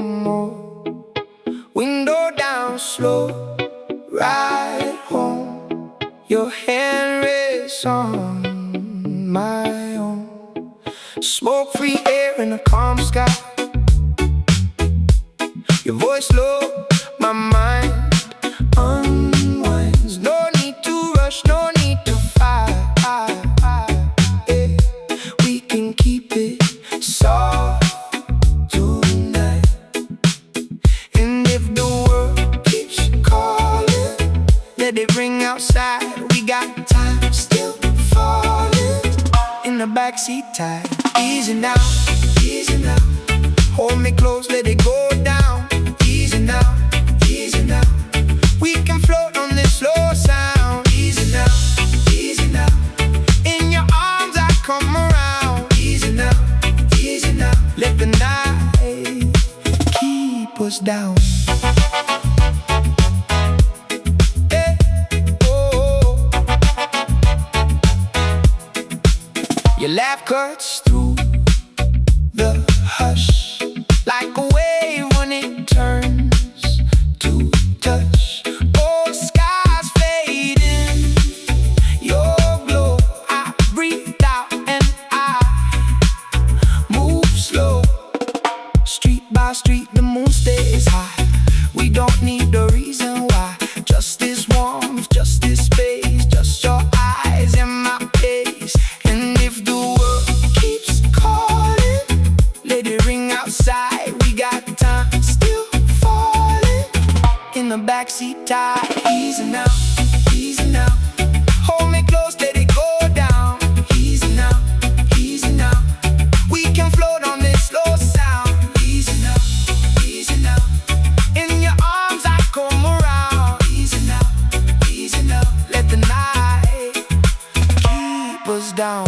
more. Window down slow, ride home. Your hand rests on my own. Smoke-free air in a calm sky. Your voice low, my mind unwinds. No need to rush, no need to fight. Yeah. We can keep it soft tonight. And if the world keeps calling, let it ring outside. We got time still falling. In the backseat tight, easy now, easy now. Hold me close, let it go down. Easy now, easy now. We can float on this slow sound. Easy now, easy now. In your arms I come around. Easy now, easy now. Let the night keep us down. Hey, oh. Your laugh cuts through the hush like a wave when it turns to touch. Oh, skies fading, your glow. I breathe out and I move slow. Street by street, the moon stays high. We don't need a reason why. Just this warmth, just this space, just your eyes and my pace. And if the world keeps calling, let it ring outside. We got time still falling. In the backseat tight, easy now, easy now. Hold me close, let it go down. Easy now, easy now. We can float on this slow sound. Easy now, easy now. In your arms I come around. Easy now, easy now. Let the night keep us down.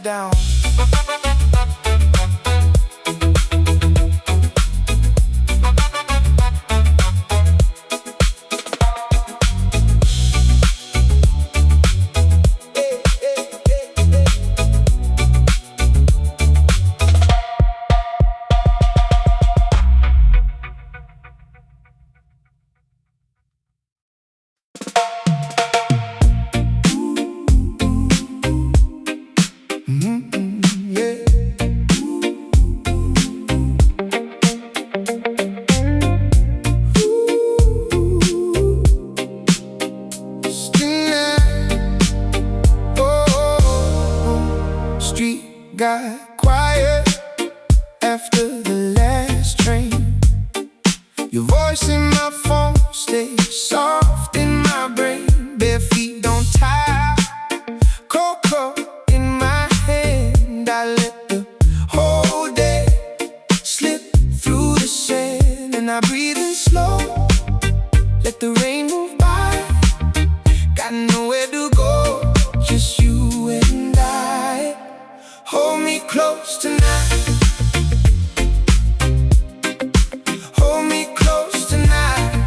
Down. Got quiet after the last train. Your voice in my phone stays soft in my brain. Bare feet don't tire, cocoa in my hand. I let the whole day slip through the sand. And I breathe in slow, let the rain move by. Got nowhere to go, just you and I. Hold me close tonight. Hold me close tonight.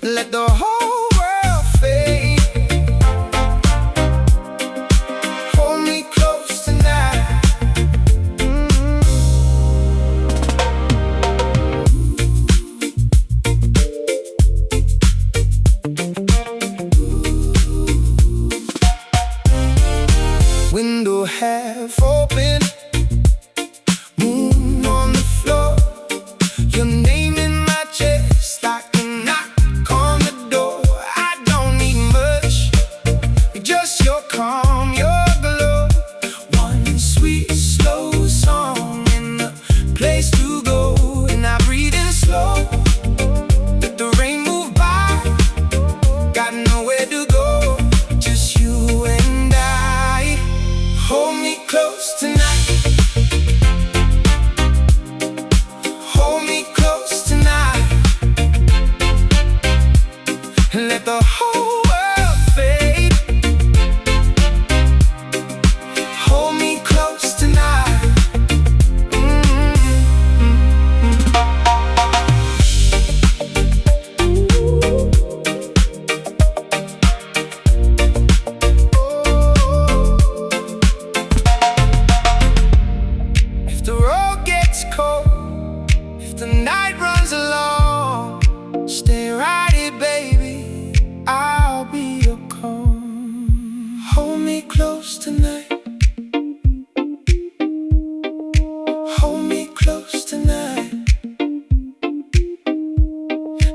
Let the whole world fade. Hold me close tonight. Window half open, moon on the floor. Your name in my chest like a knock on the door. let the whole world fade. Hold me close tonight. If the road gets cold, if the night runs along, stay right here, baby, I'll be your calm. Hold me close tonight. Hold me close tonight.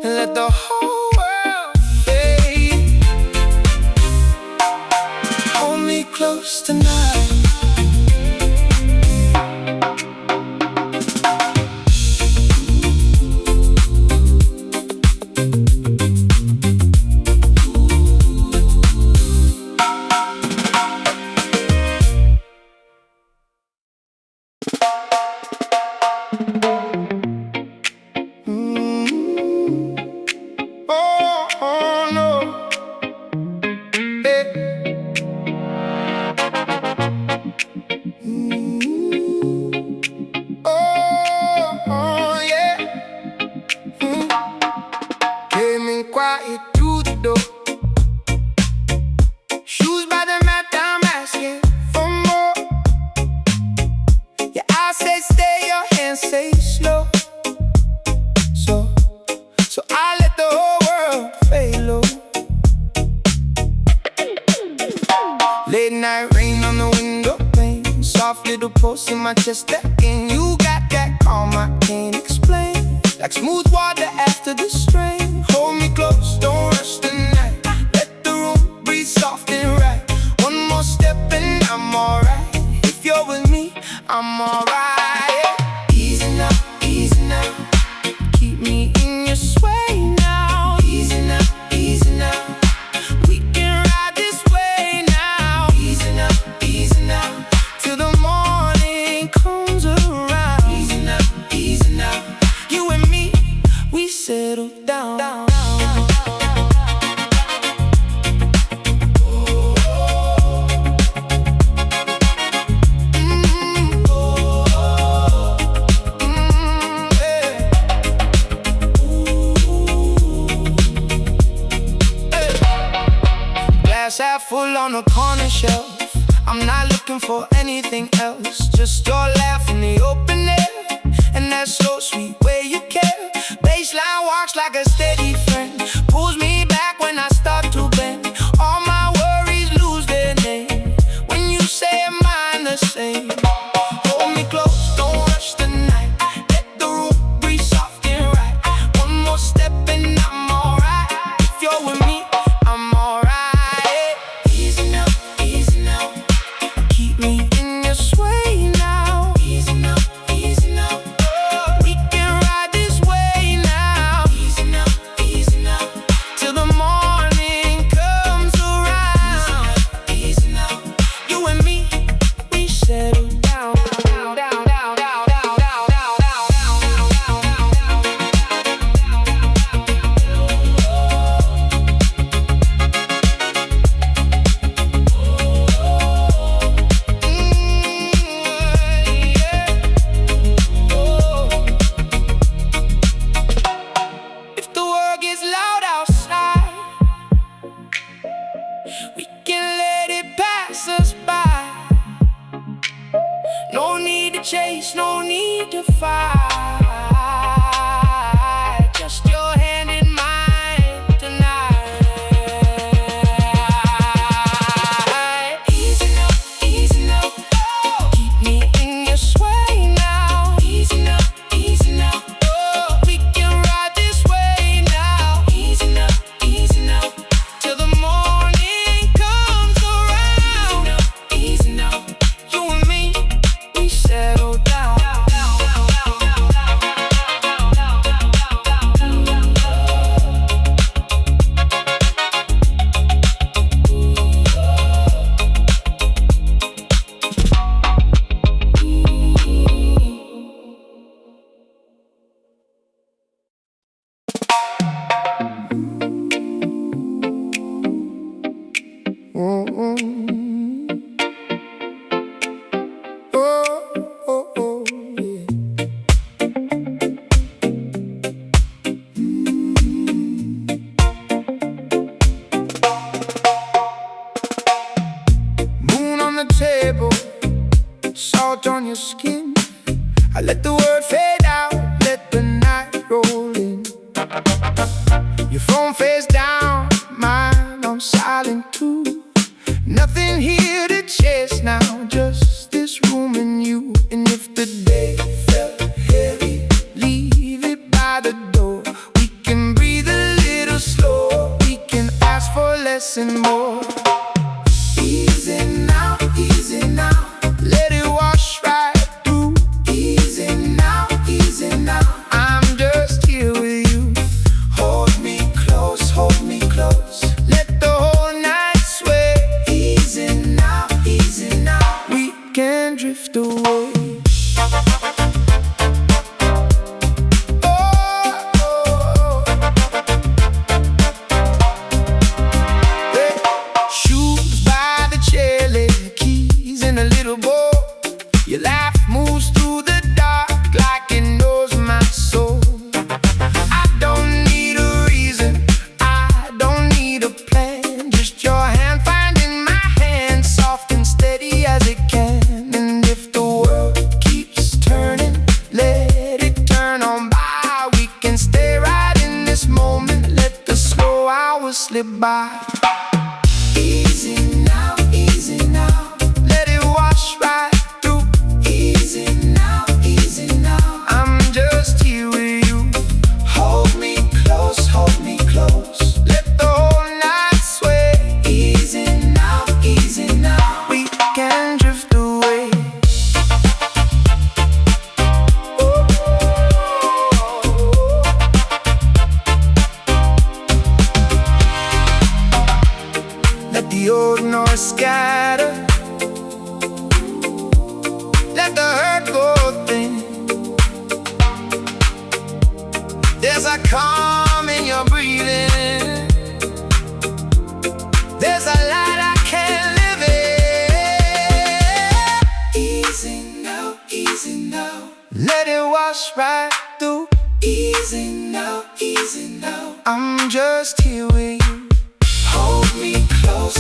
And let the whole world fade. Hold me close tonight. Oh no, hey. Oh yeah. Came in quiet through the door. Shoes by the mat, I'm asking for more. Yeah, I say stay, your hands say slow. So I let the whole world fade low. Late night rain on the window pane, soft little pulse in my chest again. You got that calm I can't explain, like smooth water after the strain. Hold me close, don't rush the night. Let the room breathe soft and right. One more step and I'm alright. If you're with me, I'm alright. Easy now, easy now. Keep me in your sway now. Easy now, easy now. We can ride this way now. Easy now, till the morning comes around. Easy now. You and me, we settle down. Glass half full on the corner shelf. I'm not looking for anything else. Just your laugh in the open air, and that slow sweet way you care. Baseline walks like a steady friend, pulls me back when I start to bend. All my worries lose their name when you say am I the same. Hold me close, don't rush the night. Let the room breathe soft and right. One more step and I'm alright. If you're with me, I'm alright. Easy now, keep me in your sway now. Easy now, we can ride this way now. Easy now, till the morning comes around. Easy now, you and me, we settle down. If the world gets loud outside, we can let it pass us by. No need to chase, no need to fight. Just your hand in mine tonight. Easy now, keep me in your sway now. Easy now, we can ride this way now. Easy now, till the morning comes around. Easy now, you and me, we settle down. skin. I let the word fade out, let the night roll in. Your phone face down, mine on silent too. Nothing here to chase now, just this room and you. And if the day felt heavy, leave it by the door. We can breathe a little slower, we can ask for less and more. Easy now, let it wash right through. Easy now, I'm just here with you. Hold me close, let the whole night sway. Easy now, we can drift away. Your laugh moves through the dark like it knows my soul. I don't need a reason, I don't need a plan. Just your hand finding my hand, soft and steady as it can. And if the world keeps turning, let it turn on by. We can stay right in this moment, let the slow hours slip by. Easy now, let it wash right. I'm just here with you. Hold me close, let the whole night sway. Easy now, we can drift away. Let the old noise scatter, let the hurt go thin. There's a calm in your breathing, there's a light I can't live in. Easy now, let it wash right through. Easy now, I'm just here with you. Hold me close,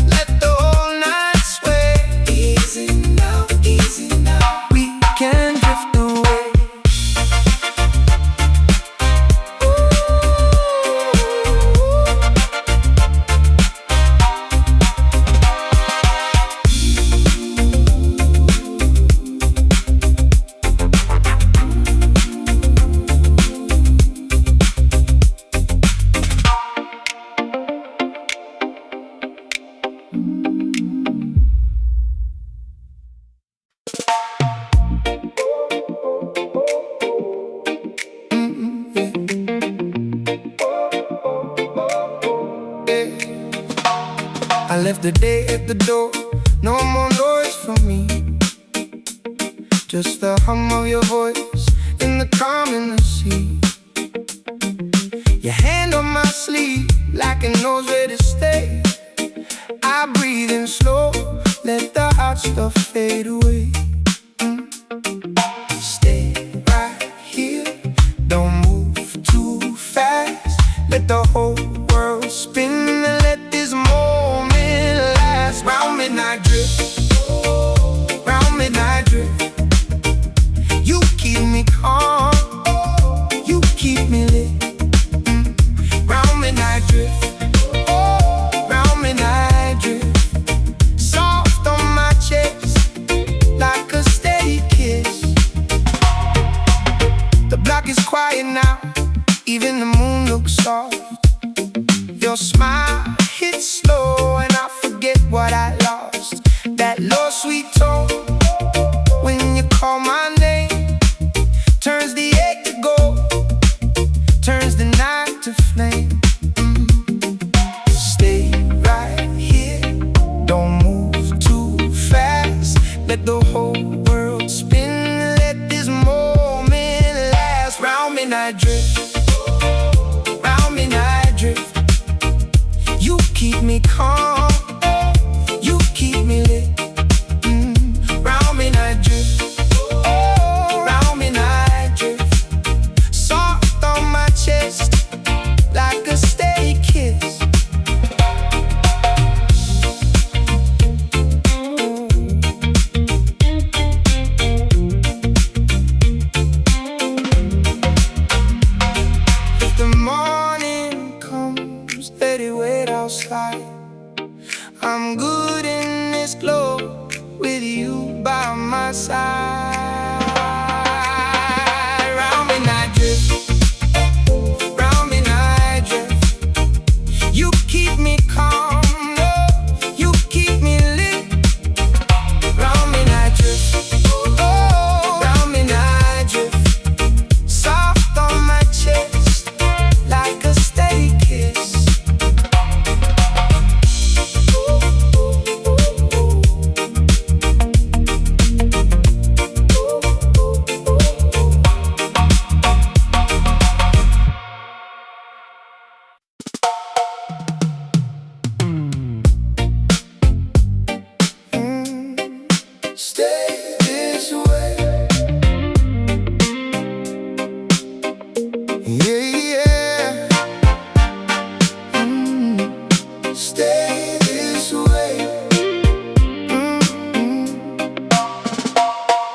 let the whole night sway. Easy now, we can drift away. I left the day at the door, no more noise from me. Just the hum of your voice in the calm in the sea. Your hand on my sleeve, like it knows where to stay. I breathe in slow, let the hot stuff fade away. Stay right here, don't move too fast. Let the whole world spin and let this moment last. Round midnight drift, you keep me calm, you keep me lit. Round midnight drift, soft on my chest, like a steady kiss. The block is quiet now, even the moon looks soft. Your smile hits slow and I forget what I lost. That low sweet tone when you call my name turns the ache to gold, turns the night to flame. Stay right here, don't move too fast. Let the whole world spin, let this moment last. Round midnight drift, you keep me calm, you keep me lit. Round midnight drift, morning comes, let it wait outside. I'm good in this glow with you by my side. Round midnight drift, round midnight drift. You keep me calm, no, you keep me lit. Round midnight drift, oh, round midnight drift. Soft on my chest, like a steady kiss. Stay this way, yeah, yeah. Stay this way.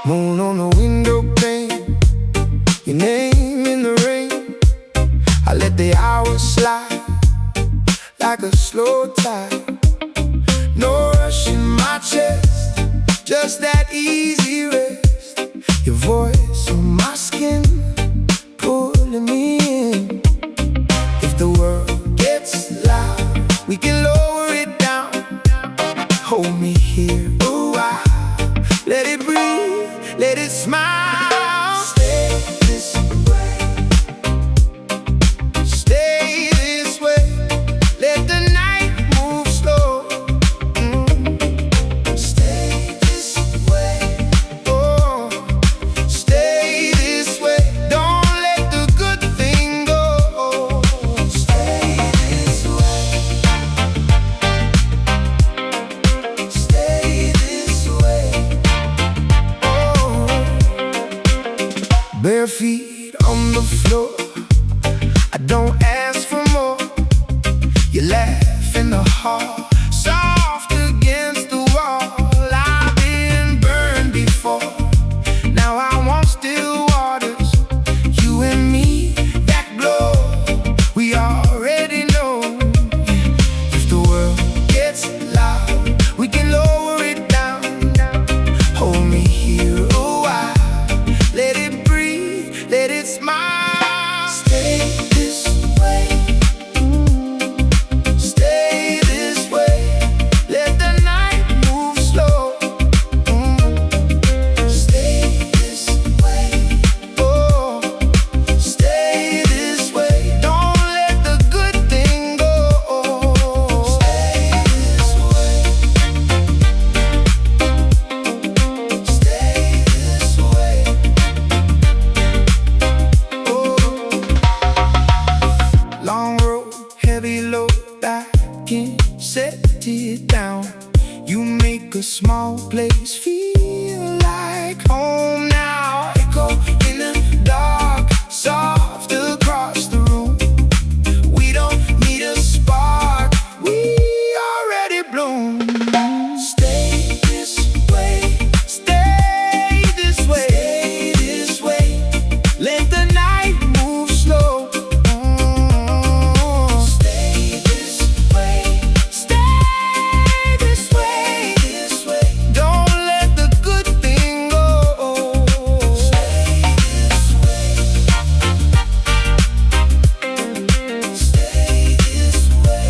Moon on the window pane, your name in the rain. I let the hours slide like a slow tide. No rush in my chest, just that easy rest. Your voice on my skin, pulling me in. If the world gets loud, we can lower it down. Hold me here a while, let it breathe, let it smile. Stay this way, stay this way. Let the night move slow. Stay this way, oh, stay this way. Don't let the good thing go. Stay this way, stay this way, oh. Bare feet on the floor, I don't ask for more. You laugh in the hall, soft against the wall. I've been burned before, now I want still waters. You and me, that glow, we already know. If the world gets loud, we can lower it down. Hold me here a while, let it breathe, let it smile. Stay this way, stay this way. Let the night move slow. Stay this way, oh, stay this way. Don't let the good thing go. Stay this way, stay this way, oh. Long road, heavy load, I can't set it down. You make a small place feel like home now. Echo in the dark, soft across the room. We don't need a spark, we already bloom. Stay this way, stay this way, stay this way. Let the night move slow. Stay this way, stay this way, this way. Don't let the good thing go. Stay this way, stay this way.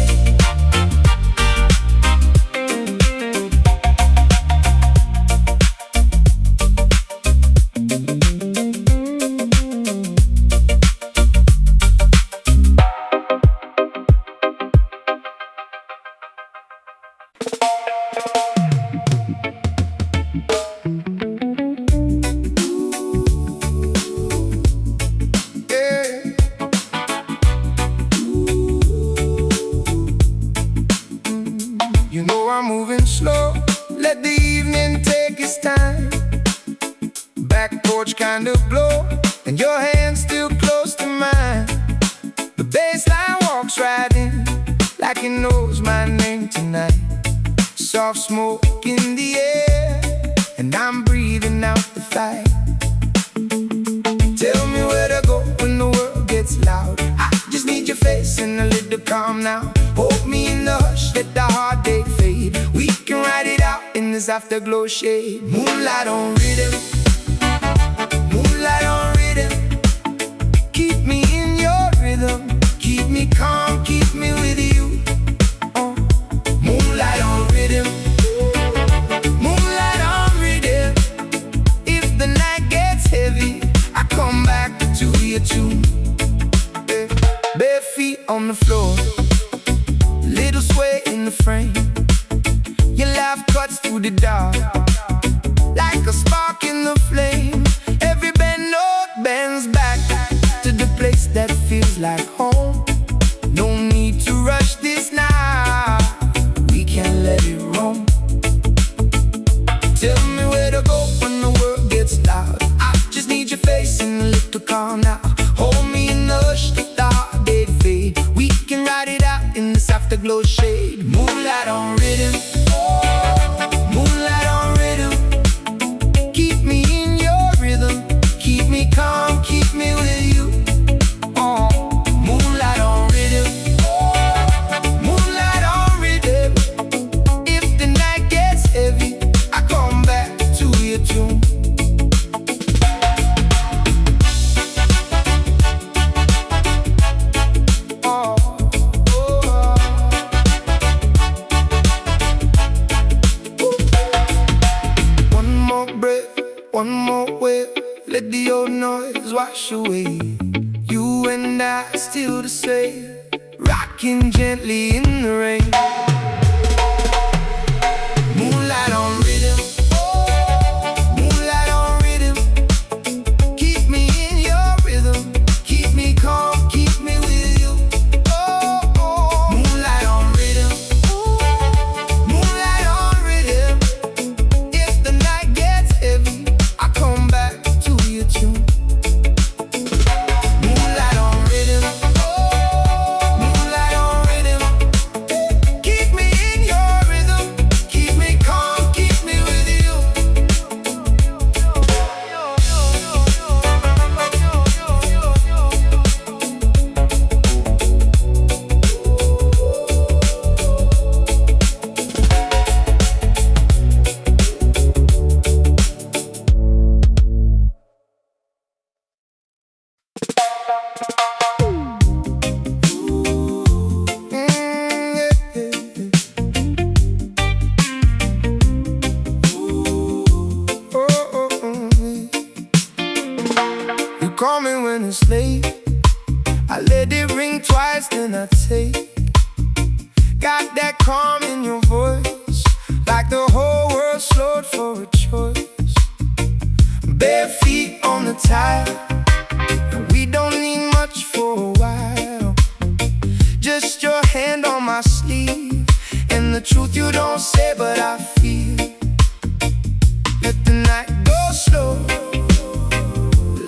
Yeah. You know I'm moving slow, let the evening take its time. Back porch kind of blow, and your hand still close to mine. The bass line walks right in, like it knows my name tonight. Soft smoke in the air, and I'm breathing out the fight. Tell me where to go when the world gets loud. I just need your face and a little calm now. Hold me in the hush, let the heartache fade. We can ride it out in this afterglow shade. Moonlight on rhythm, moonlight on rhythm. Keep me in your rhythm, keep me calm, keep me with you. Moonlight on rhythm, moonlight on rhythm. If the night gets heavy, I come back to your tune. Bare feet on the floor, little sway in the frame. Your laugh cuts through the dark like a spark in the flame. Every bend note bends back to the place that feels like home. No need to rush this now, we can let it roam. Tell me where to go when the world gets loud. I just need your face and a little calm now. Hold me in the hush, let the heartache fade. We can ride it out in this afterglow shade. Moonlight on rhythm, moonlight on rhythm. Keep me in your rhythm, keep me calm, keep me with you. Moonlight on rhythm, moonlight on rhythm. If the night gets heavy, I come back to your tune. One more breath, one more wave, let the old noise wash away. You and I still the same, rocking gently in the rain. Moonlight on rhythm, moonlight on rhythm. Keep me in your rhythm, keep me calm, keep me with you. Moonlight on rhythm, moonlight on rhythm. If the night gets heavy, I come back to your tune. Moonlight on rhythm, moonlight on rhythm. Keep me in your rhythm, keep me calm, keep me with you. You call me when it's late, I let it ring twice, then I take. Got that calm in your voice, like the whole world slowed for a choice. Bare feet on the tile, and we don't need much for a while. Just your hand on my sleeve, and the truth you don't say but I feel. Let the night go slow,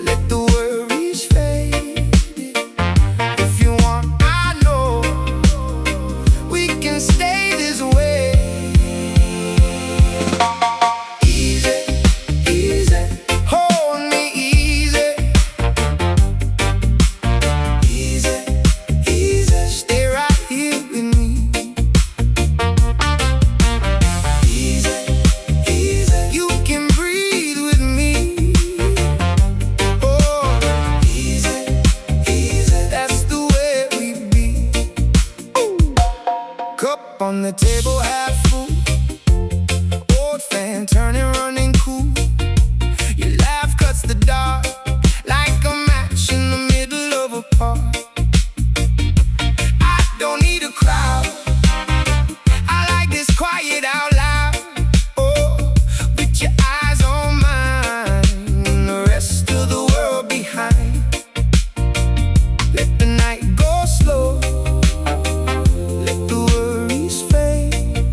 let the worries fade. If you want, I know we can stay this way. Easy, easy, hold me easy. Easy, easy, stay right here with me. Easy, easy, you can breathe with me. Oh, easy, easy, that's the way we be. Cup on the table, half full. Old fan turning, running cool. Your laugh cuts the dark like a match in the middle of a park. I don't need a crowd, I like this quiet out loud. Oh, with your eyes on mine and the rest of the world behind. Let the night go slow, let the worries fade.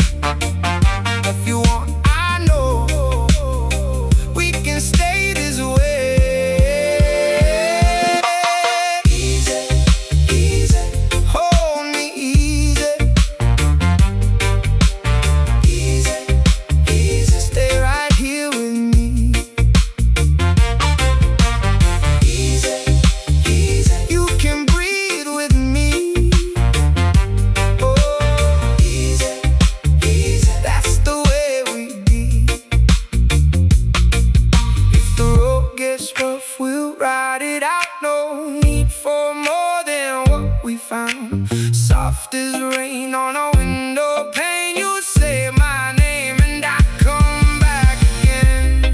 Soft as rain on a window pane, you say my name and I come back again.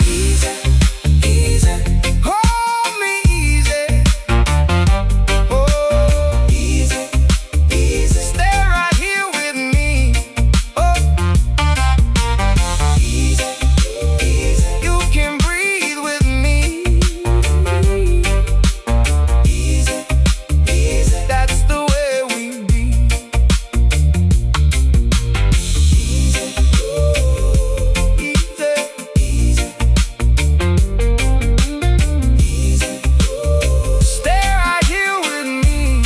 Easy, easy, hold me easy. Oh, easy, easy, stay right here with me. Oh, easy, easy, you can breathe with me. Easy, easy, that's the way we be. Easy, easy, easy, stay right here with me.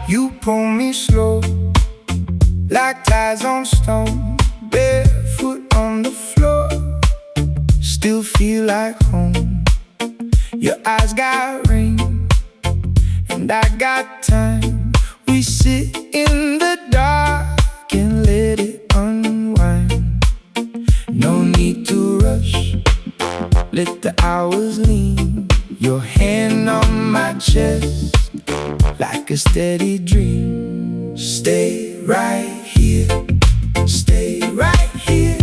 You pull me slow, like tides on stone, barefoot on the floor, still feel like home. Your eyes got rain, and I got time. We sit in the dark and let it unwind. No need to rush, let the hours lean. Your hand on my chest, like a steady dream. Stay right here, stay right here.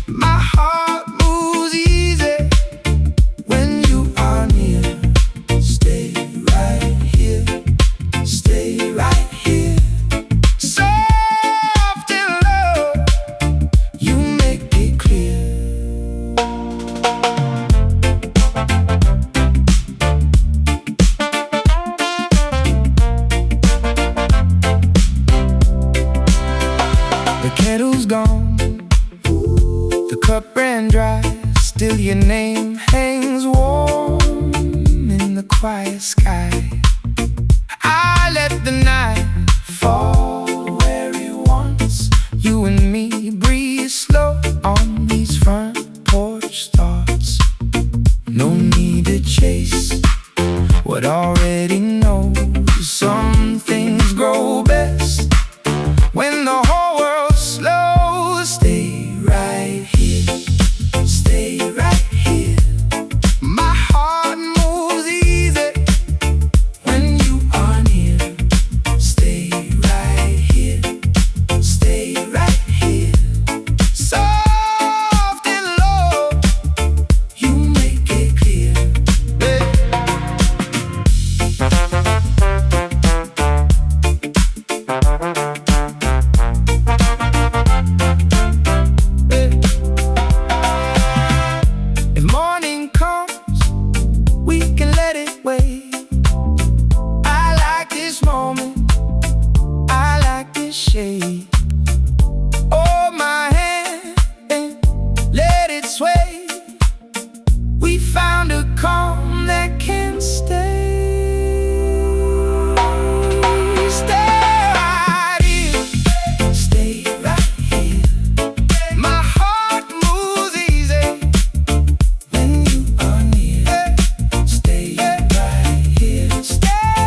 My heart moves easy when you are near. Stay right here, stay right here. Soft and low, you make it clear. The kettle's gone, the cup ran dry. Still your name hangs warm in the quiet sky. I let the night fall where it wants. You and me breathe slow on these front porch thoughts. No need to chase what already knows. Some things grow best when the whole world slows. Stay right here, stay right here. My heart moves easy when you are near. Stay right here, stay right here. Soft and low, you make it clear. Hey. If morning comes, we can let it wait. I like this moment, I like this shade. Hold my hand and let it sway. We found a calm that can stay. Stay right here, stay right here. My heart moves easy when you are near. Stay right here, stay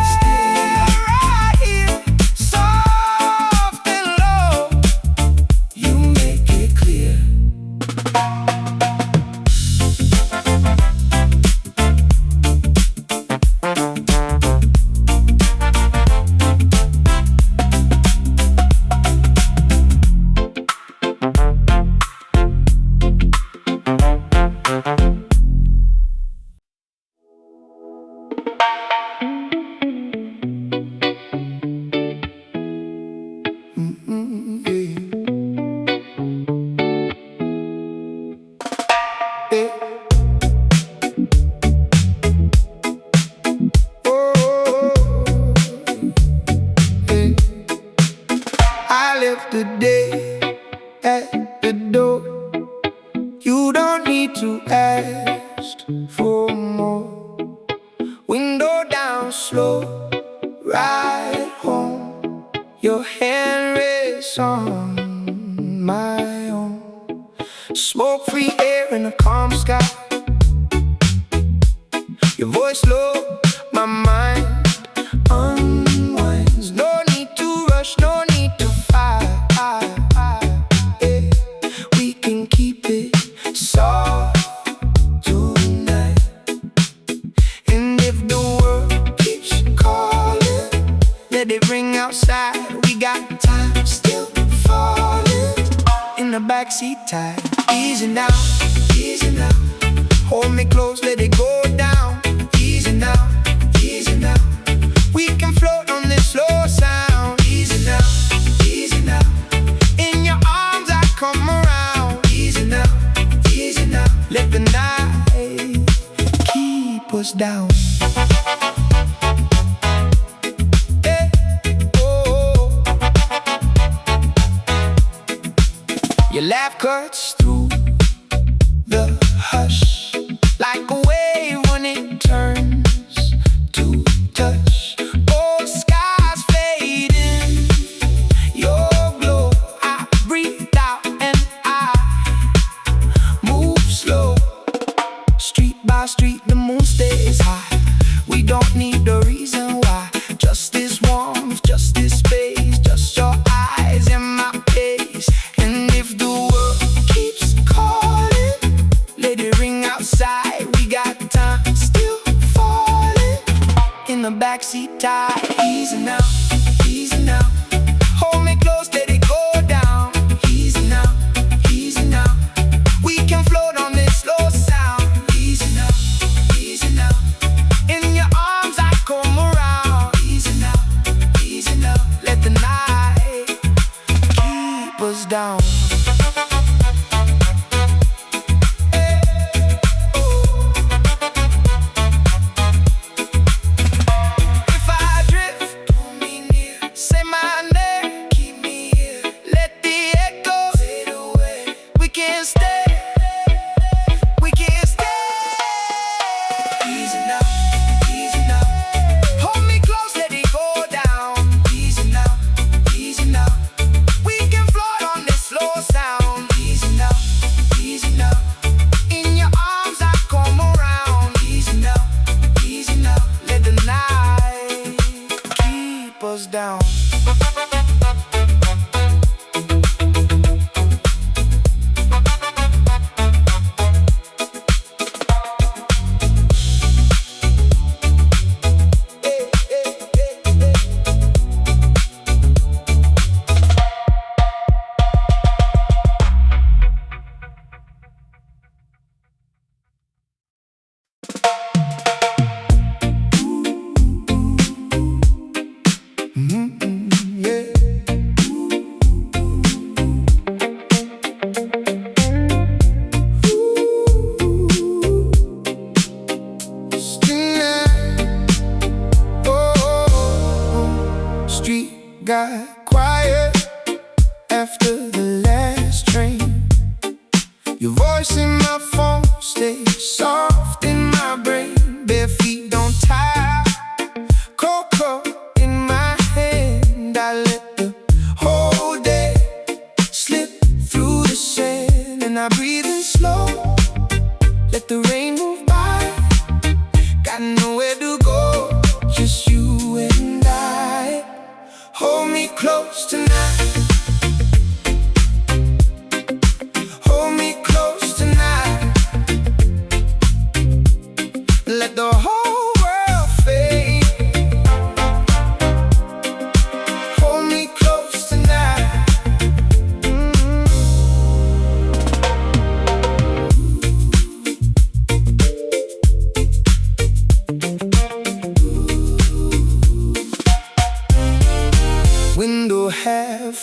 right here. Soft and low, you make it clear. need to ask for more. Window down, slow, ride home. Your hand rests on my own. Smoke-free air in a calm sky. Your voice low, my mind unwinds. No need to rush, no need to fight. Yeah. We can keep it soft tonight. And if the world keeps calling, let it ring outside. We got time still falling. In the backseat tight, easy now, easy now. Hold me close, let it go down. Easy now, easy now. We can float on this slow sound. Easy now, easy now. In your arms I come around. Easy now, easy now. Let the night keep us down. Hey, oh. Your laugh cuts through the hush, like a wave when it turns to touch. Oh, skies fading, your glow. I breathe out and I move slow. Street by street, the moon stays high. We don't need a reason why. Just this warmth, just this space, just your eyes and my pace. And if the world keeps calling, let it ring outside. We got time still falling. In the backseat tight, easy now, easy now. Hold me close, let it go down. Easy now, easy now. We can float on this slow sound. Easy now, easy now. In your arms I come around. Easy now, easy now. Let the night keep us down. Down. Got quiet after the last train. Your voice in my phone stays soft in my brain. Bare feet don't tire, cold cup in my hand. I let the whole day slip through the sand. And I breathe in slow, let the rain move by. Got nowhere to go, just you and I. Hold me close tonight. Hold me close tonight. Let the whole world fade. Hold me close tonight. Window half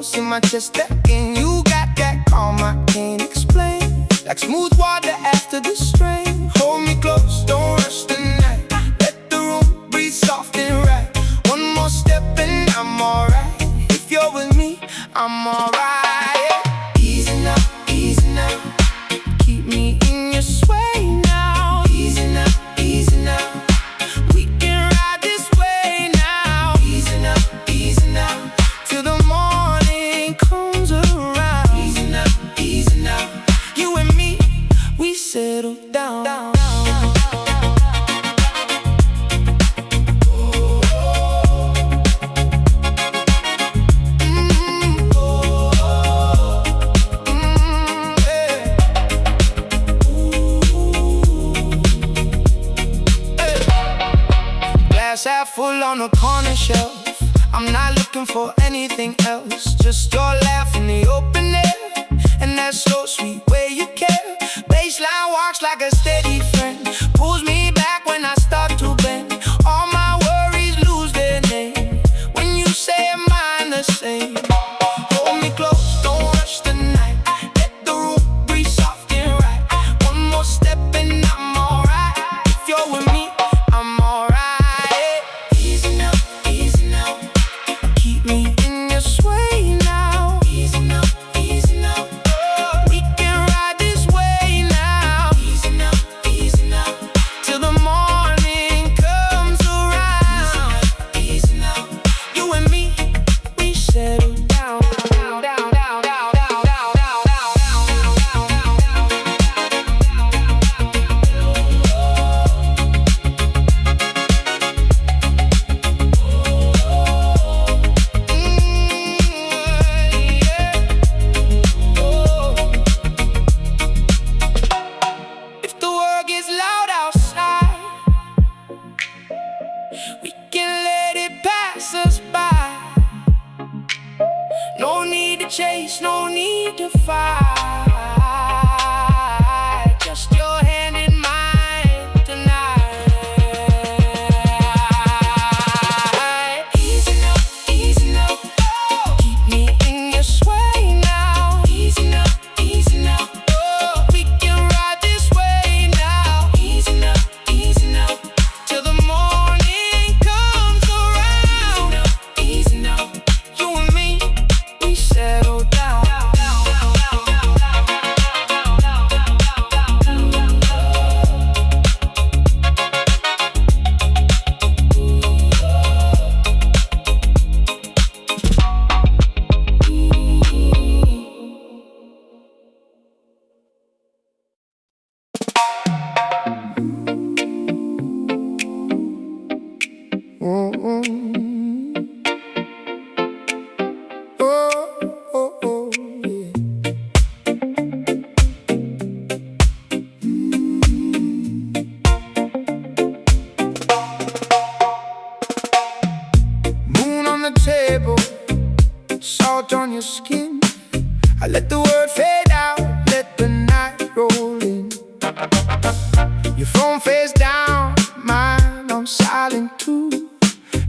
close in my chest again. You got that calm I can't explain, like smooth water after the strain. Hold me close, don't rush the night. Let the room breathe soft and right. One more step and I'm alright. If you're with me, I'm alright, yeah. Easy now, easy now. Keep me in your sway now. Easy now, easy now. We can ride this way now. Easy now, easy now. Till the morning comes around. Easy now, easy now. You and me, we settle down. Glass half full on the corner shelf. I'm not looking for anything else. Just your laugh in the open air, and that slow sweet way you care. Baseline walks like a steady friend, pulls me back when I start to bend. All my worries lose their name when you say mine the same. Hold me close, don't rush the night. Let the room breathe soft and right. One more step and I'm alright. If you're with me, I'm alright. Easy now, easy now. Keep me in your sway now. Easy now, easy now. We can ride this way now. Easy now, easy now. Till the morning comes around. Easy now, easy now. You and me, we settle down. If the world gets loud outside, we can let it pass us by. No need to chase, no need to fight. Just your hand in mine tonight. Easy now, easy now. Keep me in your sway now. Easy now, easy now. We can ride this way now. Easy now, easy now. Till the morning comes around. Easy now, easy now. You and me, we settle down. Moon on the table, salt on your skin. I let the word fade out, let the night roll in. Your phone face down, mine on silent too.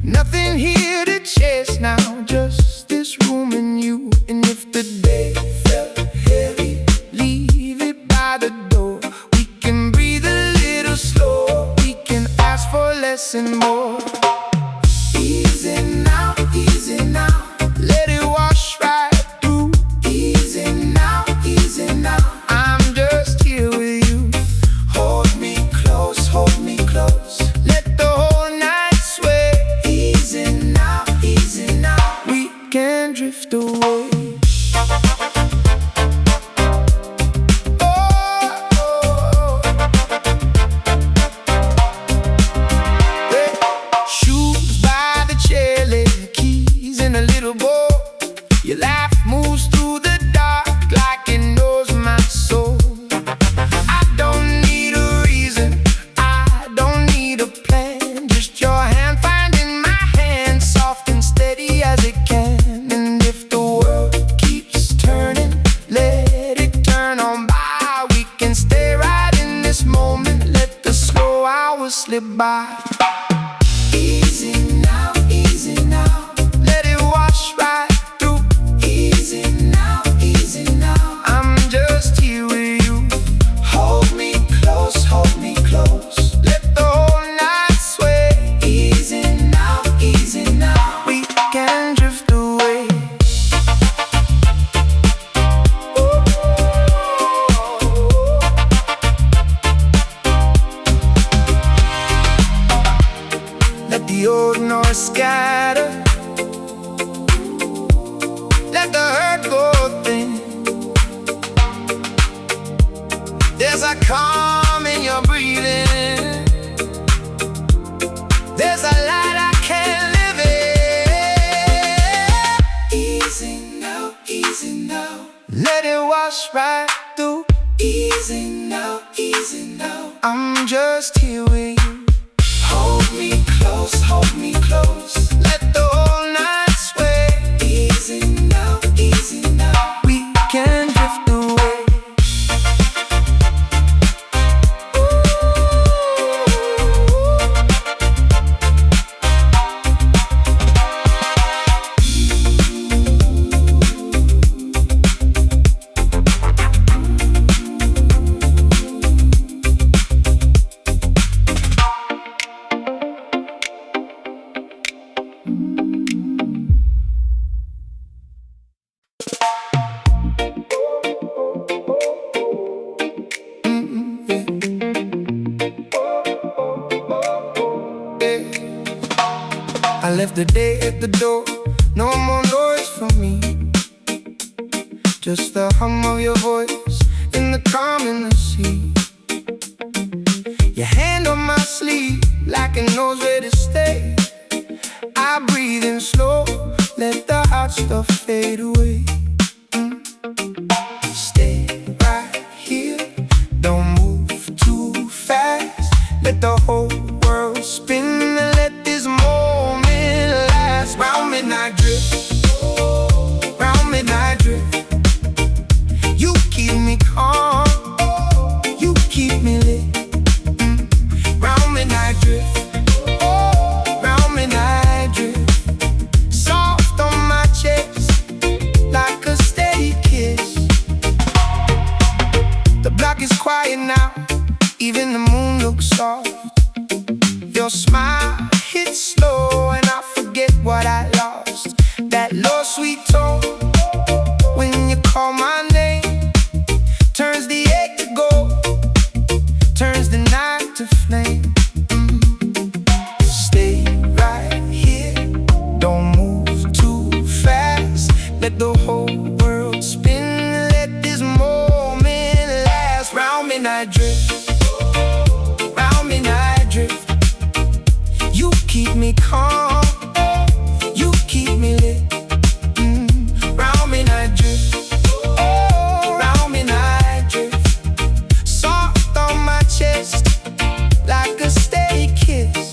Nothing here to chase now, just this room and you. And if the day felt heavy, leave it by the door. We can breathe a little slower, we can ask for less and more. Easy now, easy now. Let it wash right through. Easy now, easy now. I'm just here with you. Hold me close, hold me close. Let the whole night sway. Easy now, easy now. We can drift away. Shoes by the chair, keys in a little bowl. Your laugh moves through the dark like it knows my soul. I don't need a reason, I don't need a plan. Just your hand finding my hand, soft and steady as it can. And if the world keeps turning, let it turn on by. We can stay right in this moment, let the slow hours slip by. Easy now, easy now. Let it wash right through. Easy or scatter. Let the hurt go thin. There's a calm in your breathing. There's a light I can't live in. Easy now, easy now. Let it wash right through. Easy now, easy now. I'm just here with you. Hold me close, hold me close. Let the whole night sway. Easy now, easy now. We can drift away. I left the day at the door, no more noise from me. Just the hum of your voice in the calm in the sea. Your hand on my sleeve, like it knows where to stay. I breathe in slow, let the hot stuff fade away. Stay right here, don't move too fast. Let the whole world spin and let this moment last. Round midnight drift, round midnight drift. You keep me calm, you keep me lit. Round midnight drift, round midnight drift. Soft on my chest, like a steady kiss. The block is quiet now, even the moon looks soft. Your smile hits slow and I forget what I lost. That low sweet tone when you call my name turns the ache to gold, turns the night to flame. Stay right here, don't move too fast. Let the whole world spin, let this moment last. Round midnight drift, round midnight drift. You keep me calm, you keep me lit. Round midnight drift, round midnight drift. Soft on my chest, like a steady kiss.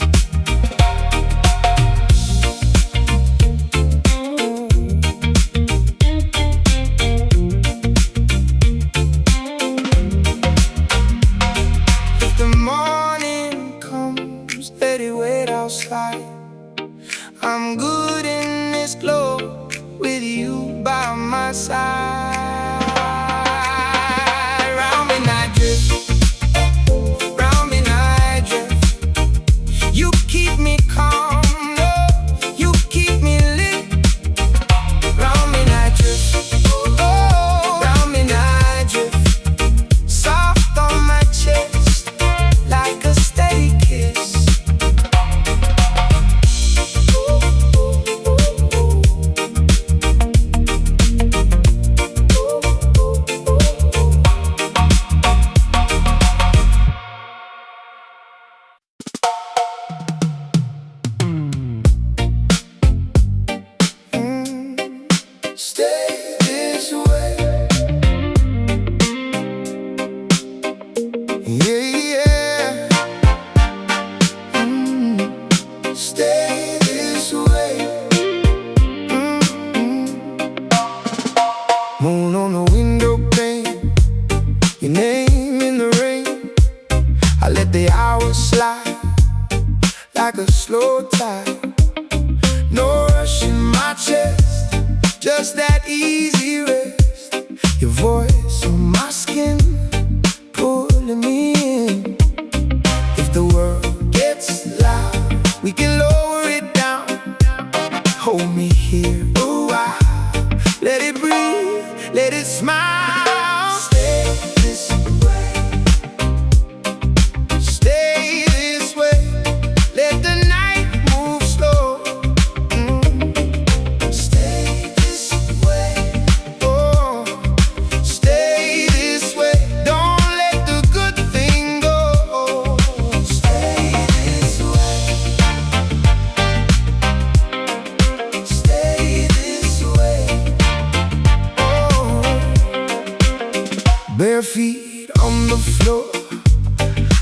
feet on the floor.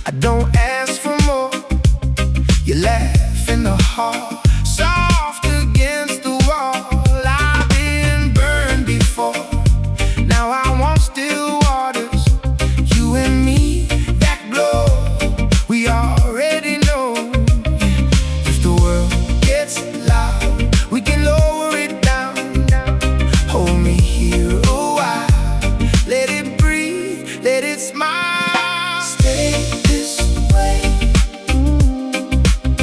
I don't ask for more. You laugh in the hall, soft against the wall. I've been burned before. Now I want still waters. You and me, that glow. We already know. If the world gets loud, we can lower it down. Hold me here a while. Let it breathe, let it smile. Stay this way.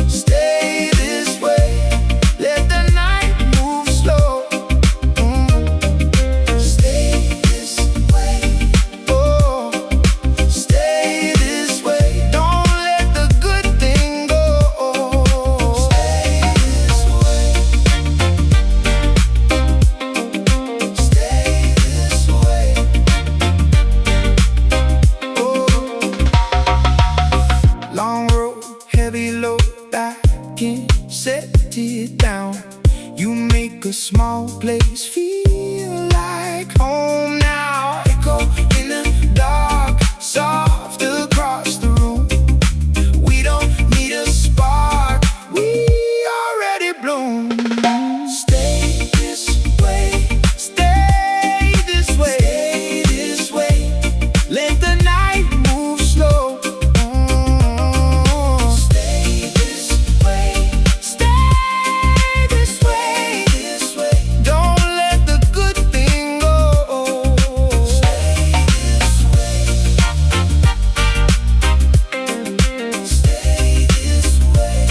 Stay this way. Let the night move slow. Stay this way. Oh, stay this way. Don't let the good thing go. Stay this way. Stay this way. Oh, long road, heavy load, I can't set it down. You make a small place feel like home now. Echo in the dark, soft across the room. We don't need a spark, we already bloom. Stay this way, stay this way, stay this way. Let the night move slow. Stay this way, stay this way, this way. Don't let the good thing go. Stay this way, stay this way.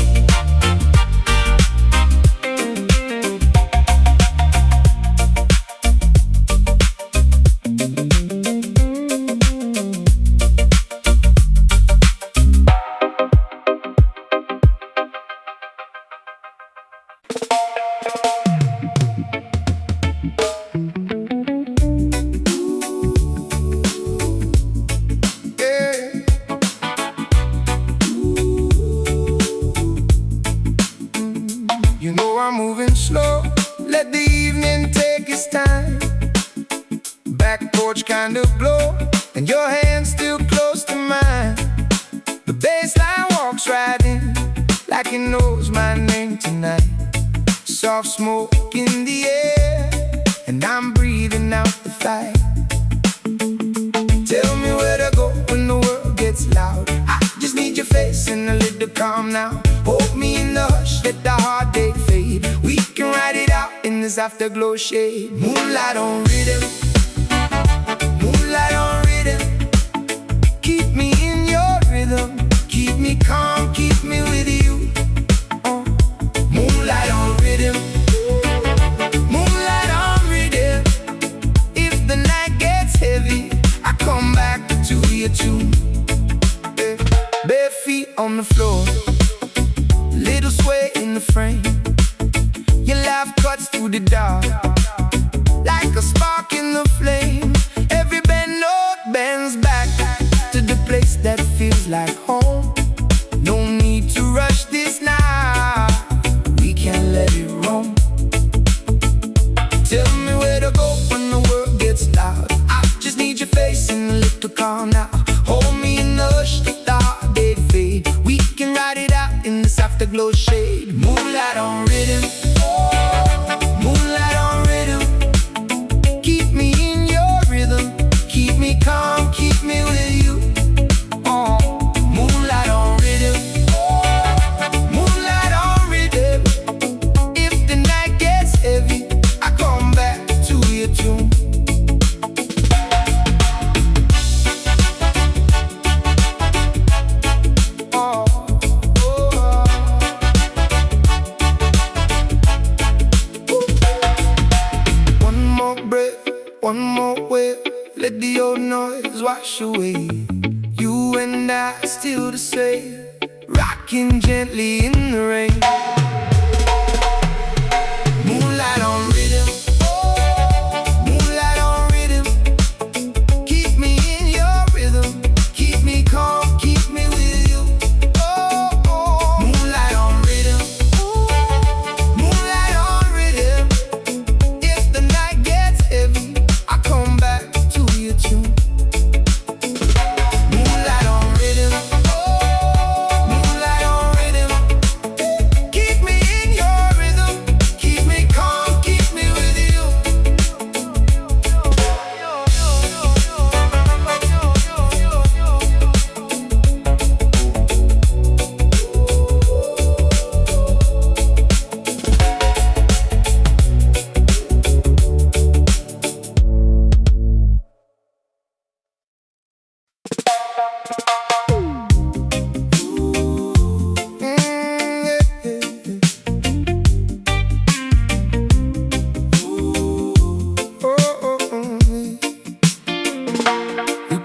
Yeah. You know I'm moving slow. Let the evening take its time. Back porch kind of glow, and your hand still close to mine. The baseline walks right in, like it knows my name tonight. Soft smoke in the air, and I'm breathing out the fight. Tell me where to go when the world gets loud. I just need your face and a little calm now. Hold me in the hush, let the hard day fade. We can ride it out in this afterglow shade. Moonlight on rhythm, moonlight on rhythm. Keep me in your rhythm, keep me calm, keep me with you. Moonlight on rhythm, moonlight on rhythm. If the night gets heavy, I come back to your tune. Bare feet on the floor, little sway in the frame. Your laugh cuts through the dark, like a spark in the flame. Every bend note bends back to the place that feels like home. No need to rush this now, we can let it roam. Tell me where to go when the world gets loud. I just need your face and a little calm now. Hold me in the hush, let the hard day fade. We can ride it out in this afterglow shade. Moonlight on rhythm, moonlight on rhythm. Keep me in your rhythm, keep me calm, keep me with you. Moonlight on rhythm, moonlight on rhythm. If the night gets heavy, I come back to your tune. One more breath, one more wave. Let the old noise wash away. You and I still the same, rocking gently in the rain. Moonlight on rhythm, moonlight on rhythm. Keep me in your rhythm, keep me calm, keep me with you. Moonlight on rhythm, moonlight on rhythm. If the night gets heavy, I come back to your tune.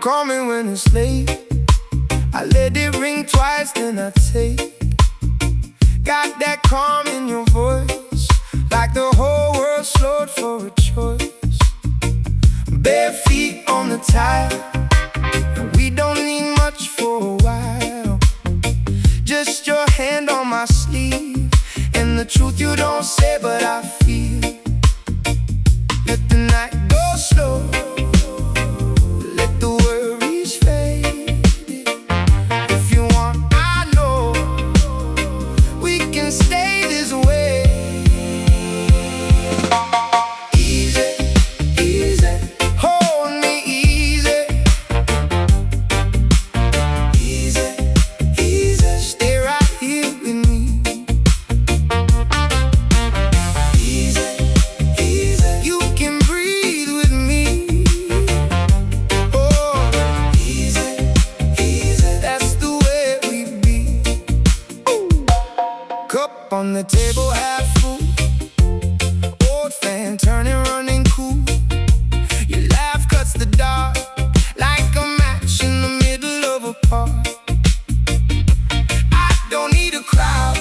call me when it's late. I let it ring twice, then I take. Got that calm in your voice, like the whole world slowed for a choice. Bare feet on the tile, and we don't need much for a while. Just your hand on my sleeve, and the truth you don't say but I feel. Let the night go slow, let the worries fade. If you want, I know we can stay this way. Easy, easy, hold me easy. Easy, easy, stay right here with me. Easy, easy, you can breathe with me. Oh, easy, easy, that's the way we be. Cup on the table, half full. Old fan turning, running cool. Your laugh cuts the dark like a match in the middle of a park. I don't need a crowd,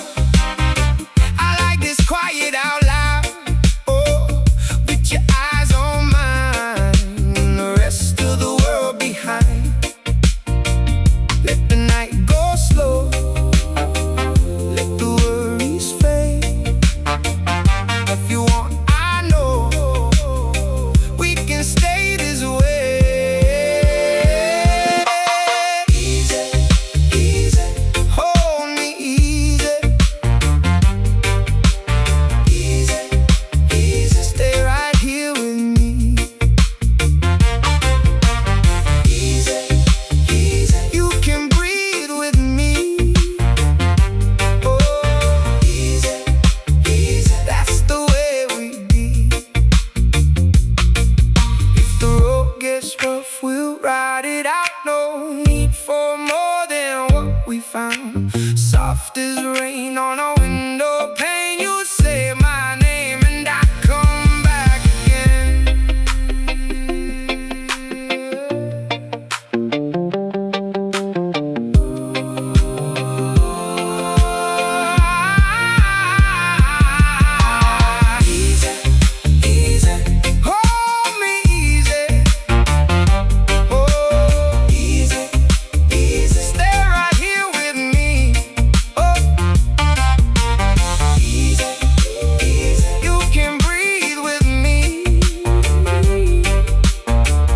I like this quiet out loud. Oh, with your eyes on mine and the rest of the world behind. Let the night go slow, let the worries fade. If you want, I know we can stay this way. Easy, easy, hold me easy. Easy, easy, stay right here with me. Easy, easy, you can breathe with me. Oh, easy, easy, that's the way we be. If the road gets rough, we'll ride it out. No need for more than what we found. Soft as rain on a window pane, you say my name and I come back again. Easy, easy, hold me easy. Oh, easy, easy, stay right here with me. Oh, easy, easy, you can breathe with me.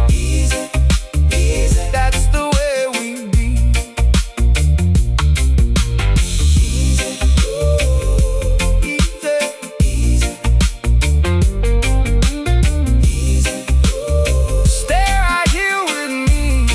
Easy, easy, that's the way we be. Easy, easy, easy, stay right here with me.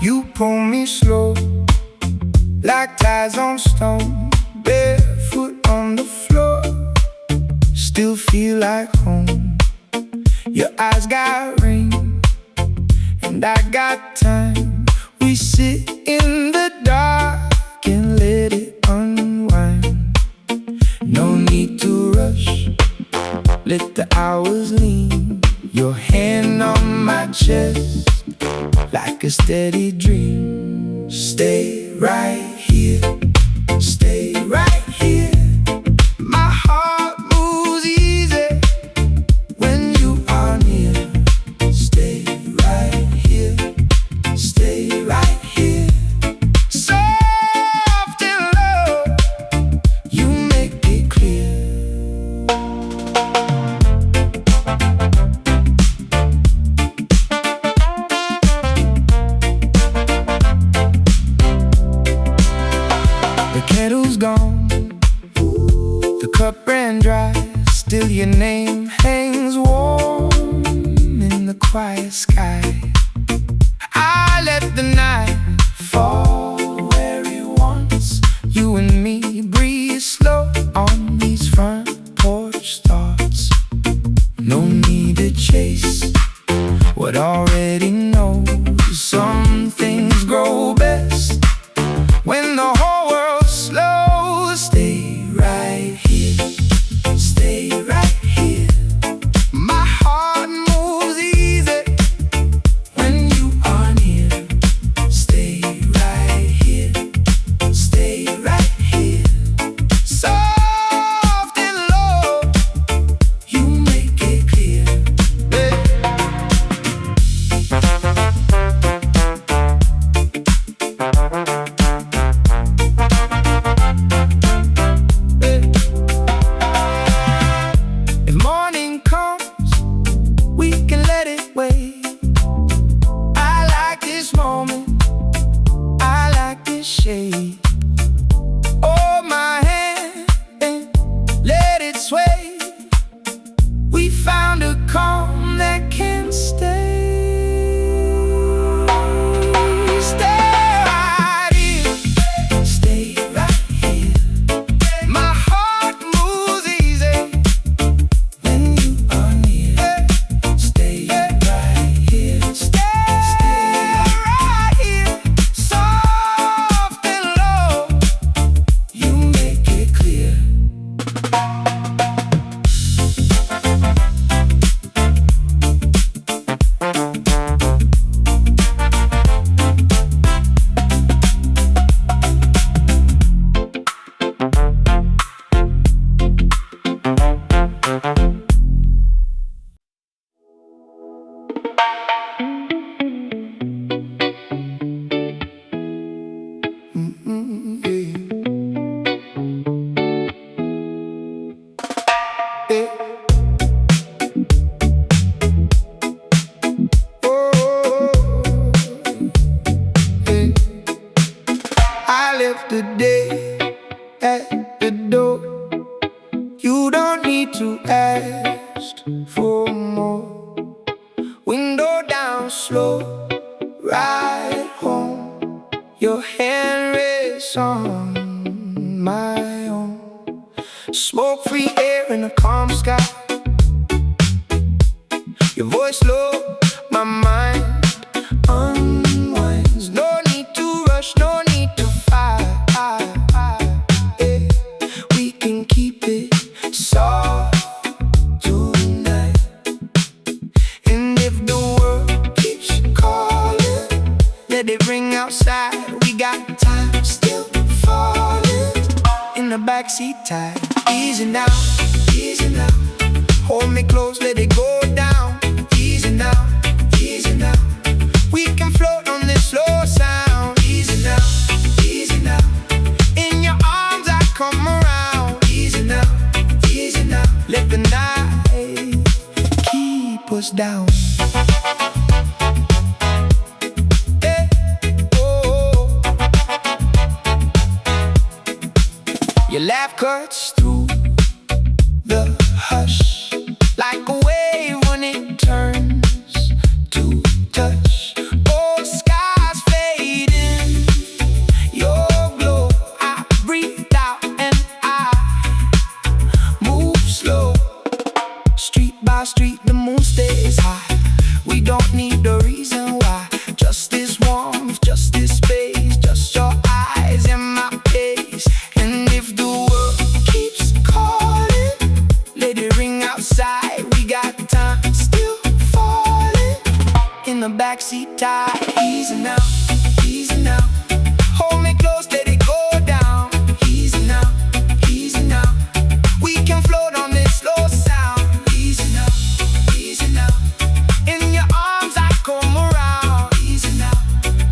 You pull me slow, like tides on stone, barefoot on the floor, still feel like home. Your eyes got rain, and I got time. We sit in the dark and let it unwind. No need to rush, let the hours lean. Your hand on my chest, like a steady dream. Stay right here, stay right here. My heart moves easy when you are near. Stay right here, stay right here. Soft and low, you make it clear. The kettle's gone, the cup ran dry. Still your name hangs warm in the quiet sky. I let the night fall shade. Hold my hand and let it sway. We found a calm that can stay. Stay right here, stay right here. My heart moves easy when you are near. Stay right here, stay right here. Soft and low, you make it clear. I left the day at the door. You don't need to ask for more. Window down slow, ride home. Your hand rests on my own. Smoke-free air in a calm sky. Your voice low, my mind unwinds. No need to rush, no need to fight. Yeah. We can keep it soft tonight. And if the world keeps calling, let it ring outside. We got time still falling. In the backseat tight. Easy now, easy now. Hold me close, let it go down. Easy now, easy now. We can float on this slow sound. Easy now, easy now. In your arms I come around. Easy now, easy now. Let the night keep us down. Hey, oh. Your laugh cuts through the hush like a wave when it turns to touch. Oh, skies fading, your glow. I breathe out and I move slow. Street by street, the moon stays high. We don't need a reason why. Just this warmth, just this space, just your eyes and my pace. And if the world keeps calling, let it ring outside. We got time still falling. In the backseat tight. Easy now, easy now. Hold me close, let it go down. Easy now, easy now. We can float on this slow sound. Easy now, easy now. In your arms I come around. Easy now,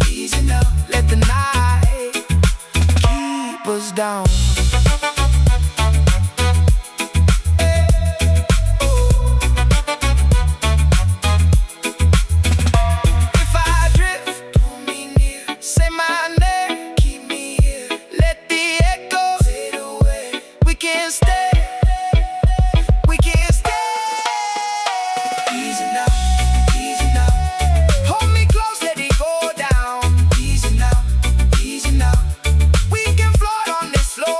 easy now. Let the night keep us down. If I drift, pull me near. Say my name, keep me here. Let the echo fade away. We can stay, we can stay. Easy now, easy now. Hold me close, let it go down. Easy now, easy now. We can float on this slow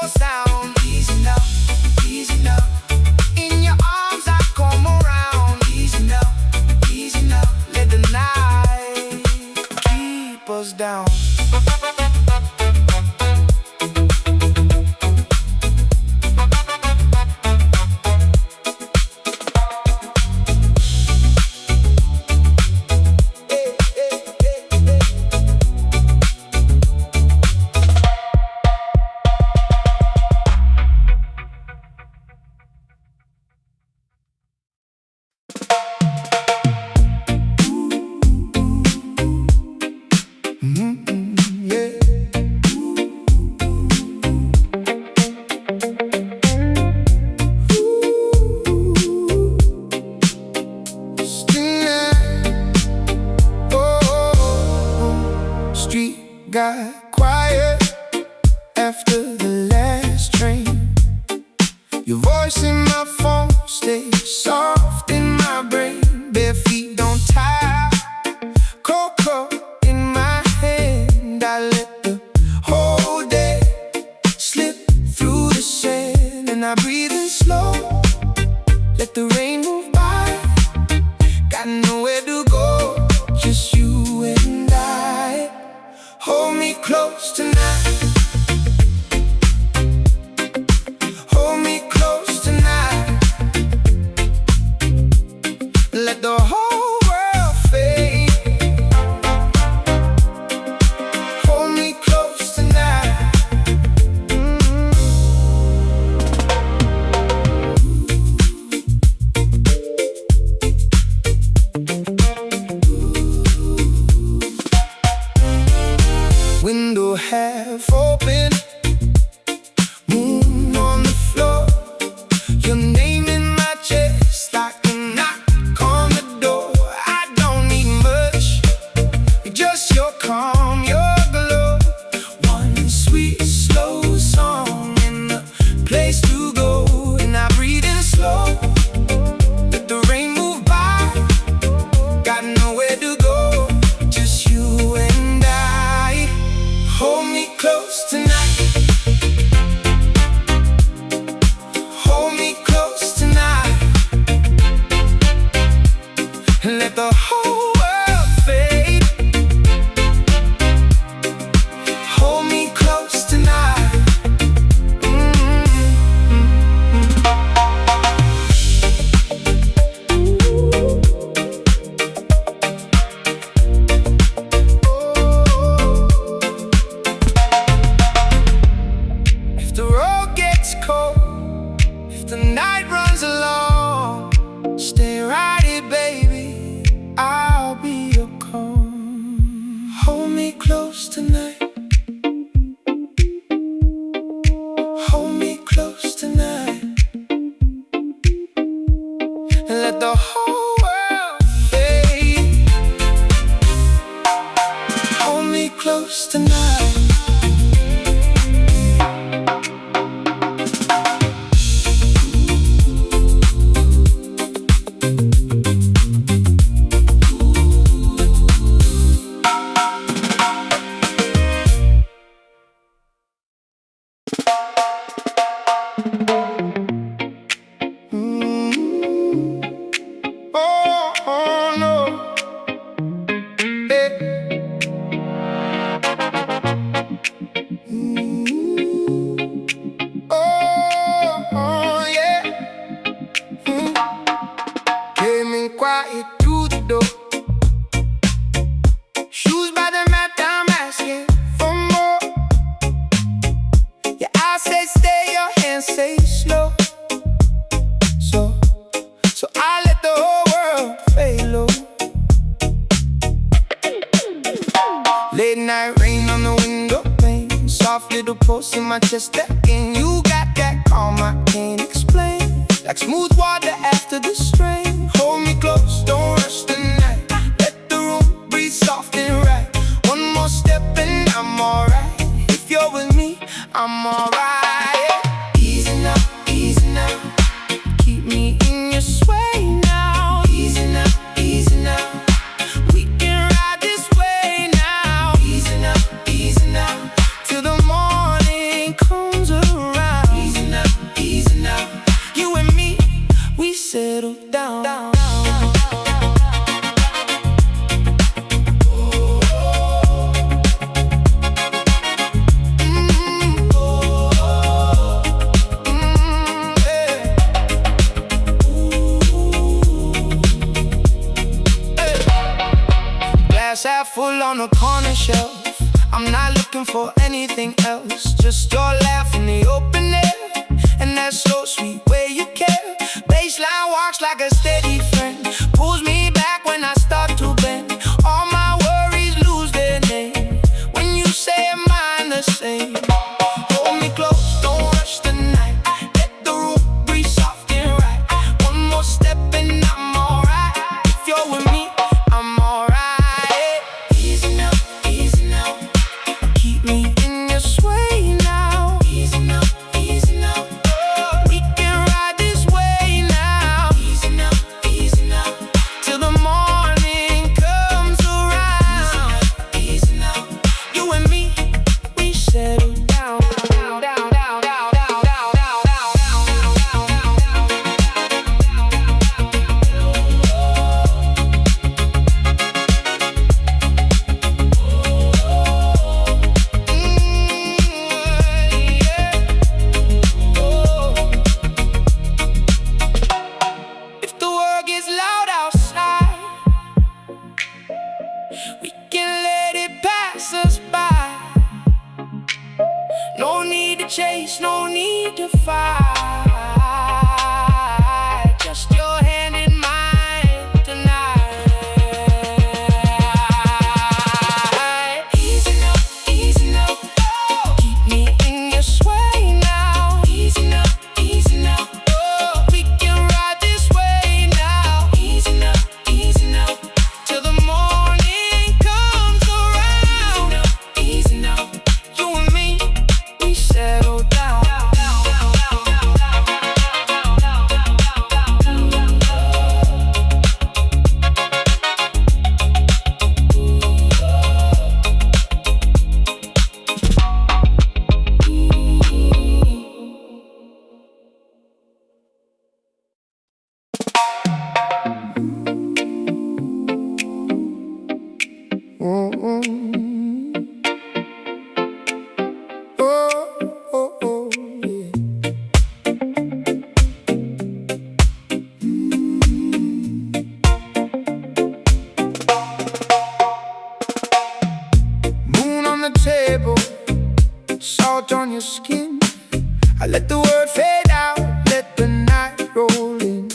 left open. Moon on the floor, your name in my chest, I can knock on the door. I don't need much, just your calm, your glow. One sweet, slow song and a place to go. And I breathe in slow, let the rain move by. Got nowhere to go, just you and I. Hold me close tonight. Hold me close tonight. And let the whole world fade. Hold me close tonight. If the road gets cold, if the night runs along, stay right here, baby, I'll be your calm. Hold me close tonight. Hold me close tonight. And let the whole world fade. Hold me close tonight. Oh no, oh yeah. Came in quiet through the door. Shoes by the mat, I'm asking for more. Yeah, I say stay, your hands say slow. So I let the whole world fade low. Late night rain on the window pane, soft little pulse in my chest again. You got that calm I can't explain, like smooth water after the strain. Hold me close, don't rush the night. Let the room breathe soft and right. One more step and I'm alright. If you're with me, I'm alright. Easy now, easy now. Keep me in your sway now. Easy now, easy now. We can ride this way now. Easy now, easy now. Till the morning comes around. Easy now, easy now. You and me, we settle down. Glass half full on the corner shelf. I'm not looking for anything else, just your laugh in the open air, and that slow sweet way you care. Baseline walks like a steady friend, pulls me back when I start to bend. All my worries lose their name when you say am I the same. Hold me close, don't rush the night. Let the room breathe soft and right. One more step and I'm alright. If you're with me, I'm alright. Easy now, easy now. Keep me in your sway now. Easy now, easy now. We can ride this way now. Easy now, easy now. Till the morning comes around. Easy now, easy now. You and me, we settle down. If the world gets loud outside, we can let it pass us by. No need to chase, no need to fight. Just your hand in mine tonight. Easy now, easy now. Oh. salt on your skin. I let the word fade out, let the night roll in.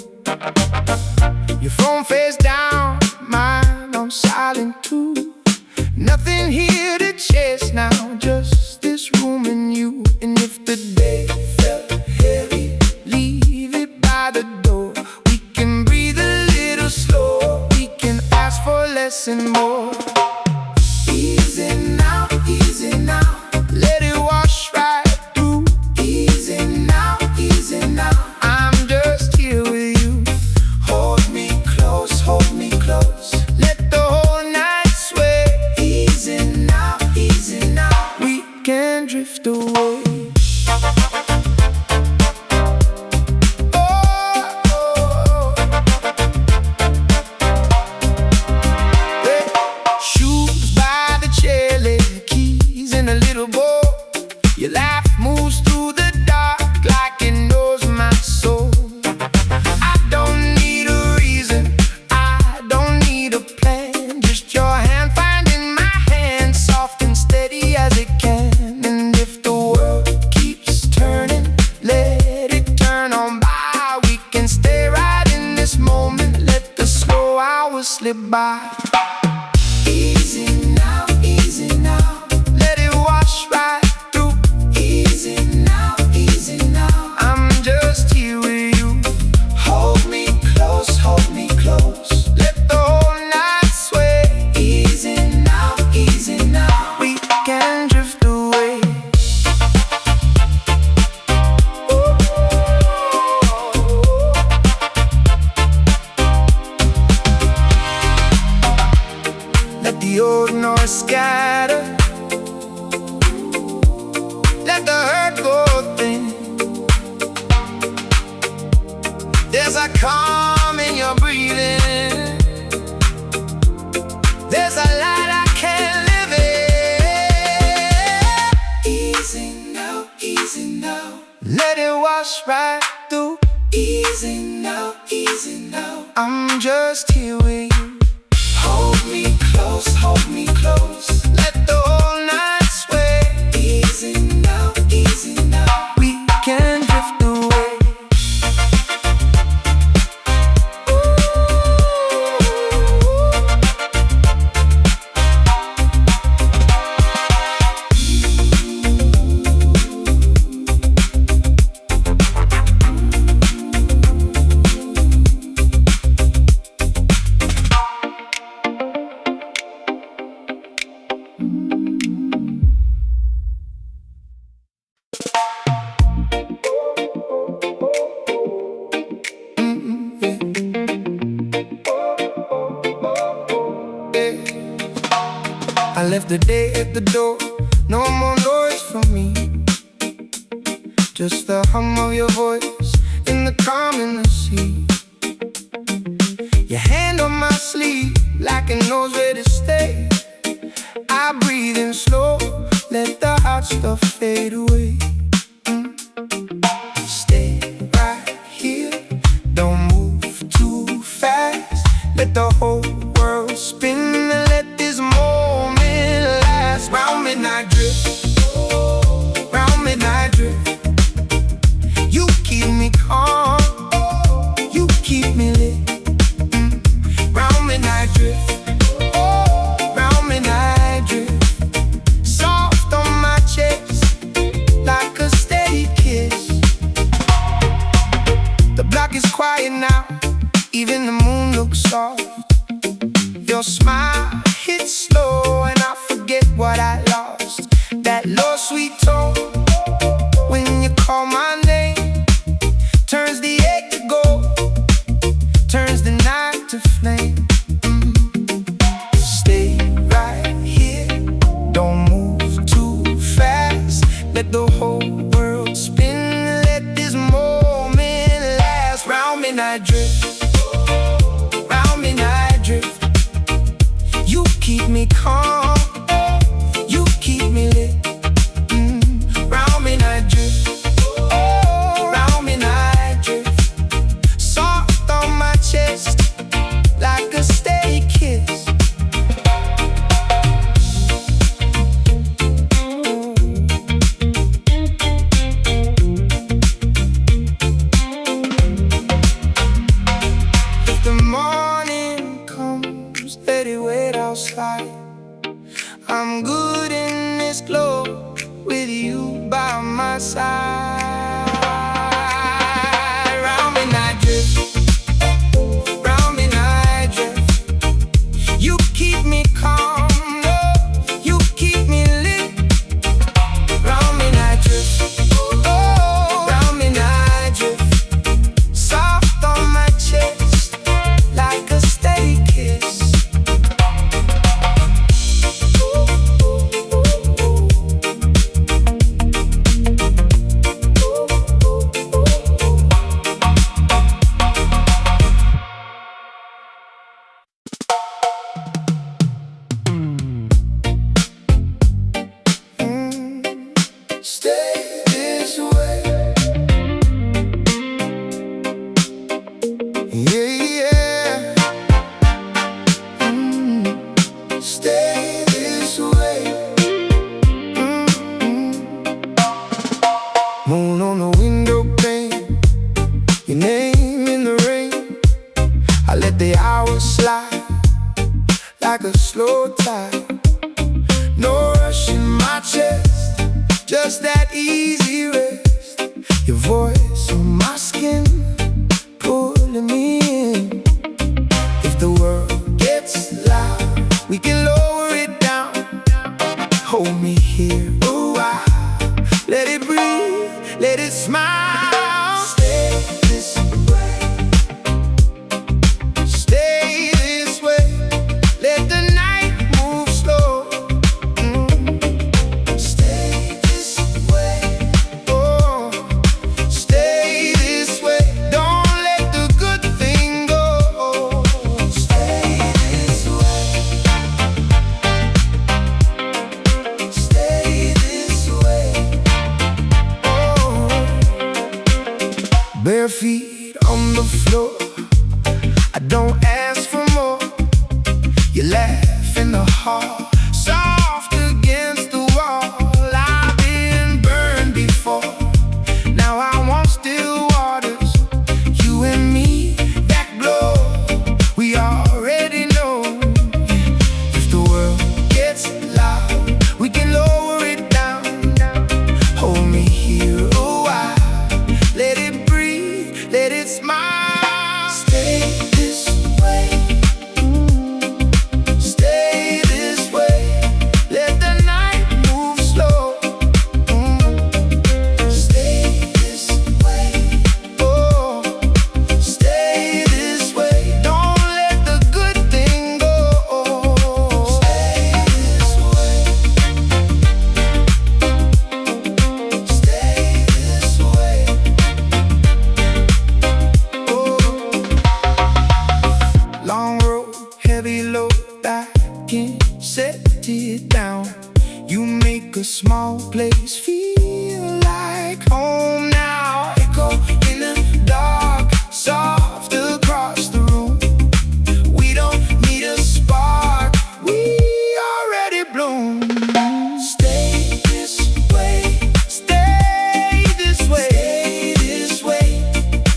Your phone face down, mine on silent too. Nothing here to chase now, just this room and you. And if the day felt heavy, leave it by the door. We can breathe a little slower, we can ask for less and more. Easy now, let it wash right through. Easy now, I'm just here with you. Hold me close, let the whole night sway. Easy now, we can drift away. Your laugh moves through the dark like it knows my soul. I don't need a reason, I don't need a plan. Just your hand finding my hand, soft and steady as it can. And if the world keeps turning, let it turn on by. We can stay right in this moment, let the slow hours slip by. Easy now, let it wash right. I'm just here with you. Hold me close, let the whole night sway. Easy now, we can drift away. Let the old noise scatter, let the hurt go thin. There's a calm in your breathing, there's a light I can't live in. Easy now, let it wash right through. Easy now, I'm just here with you. Hold me close, let the whole night sway. Easy now, we can drift away. I left the day at the door, no more noise from me. Just the hum of your voice in the calm in the sea. Your hand on my sleeve, like it knows where to stay. I breathe in slow, let the hot stuff fade away. Stay right here, don't move too fast. Let the whole world spin and let this moment last. Round midnight drift, round midnight drift. You keep me calm, you keep me lit. Round midnight drift, round midnight drift. Soft on my chest, like a steady kiss. The block is quiet now, even the moon looks soft. Your smile hits slow and I forget what I lost. That low sweet tone when you call my name turns the ache to gold, turns the night to flame. Stay right here, don't move too fast. Let the whole world spin, let this moment last. Round midnight drift, round midnight drift. You keep me calm, you keep me lit. Round midnight drift, round midnight drift. Soft on my chest, like a steady kiss. by my side. Round midnight drift, round midnight drift. You keep me calm, oh, you keep me lit. Round midnight drift, oh, round midnight drift. Soft on my chest, like a steady kiss. Stay this way, yeah, yeah. Stay this way. Moon on the window pane, your name in the rain. I let the hours slide like a slow tide. No rush in my chest, just that easy rest. Your voice on my skin, pulling me in. If the world gets loud, we can lower it down. Hold me here a while, let it breathe, let it smile. Stay this way, stay this way. Let the night move slow. Stay this way, oh, stay this way. Don't let the good thing go. Stay this way, stay this way, oh. Bare feet on the floor, I don't ask for more. You laugh in the hall, soft against the wall. I've been burned before, now I want still waters. You and me, that glow, we already know. If the world gets loud, we can lower it down. Hold me here a while, let it breathe, let it smile. Stay this way, stay this way. Let the night move slow. Stay this way, oh, stay this way. Don't let the good thing go. Stay this way, stay this way, oh. Long road, heavy load, I can't set it down. You make a small place feel like home now. Echo in the dark, soft across the room. We don't need a spark, we already bloom. Stay this way, stay this way, stay this way.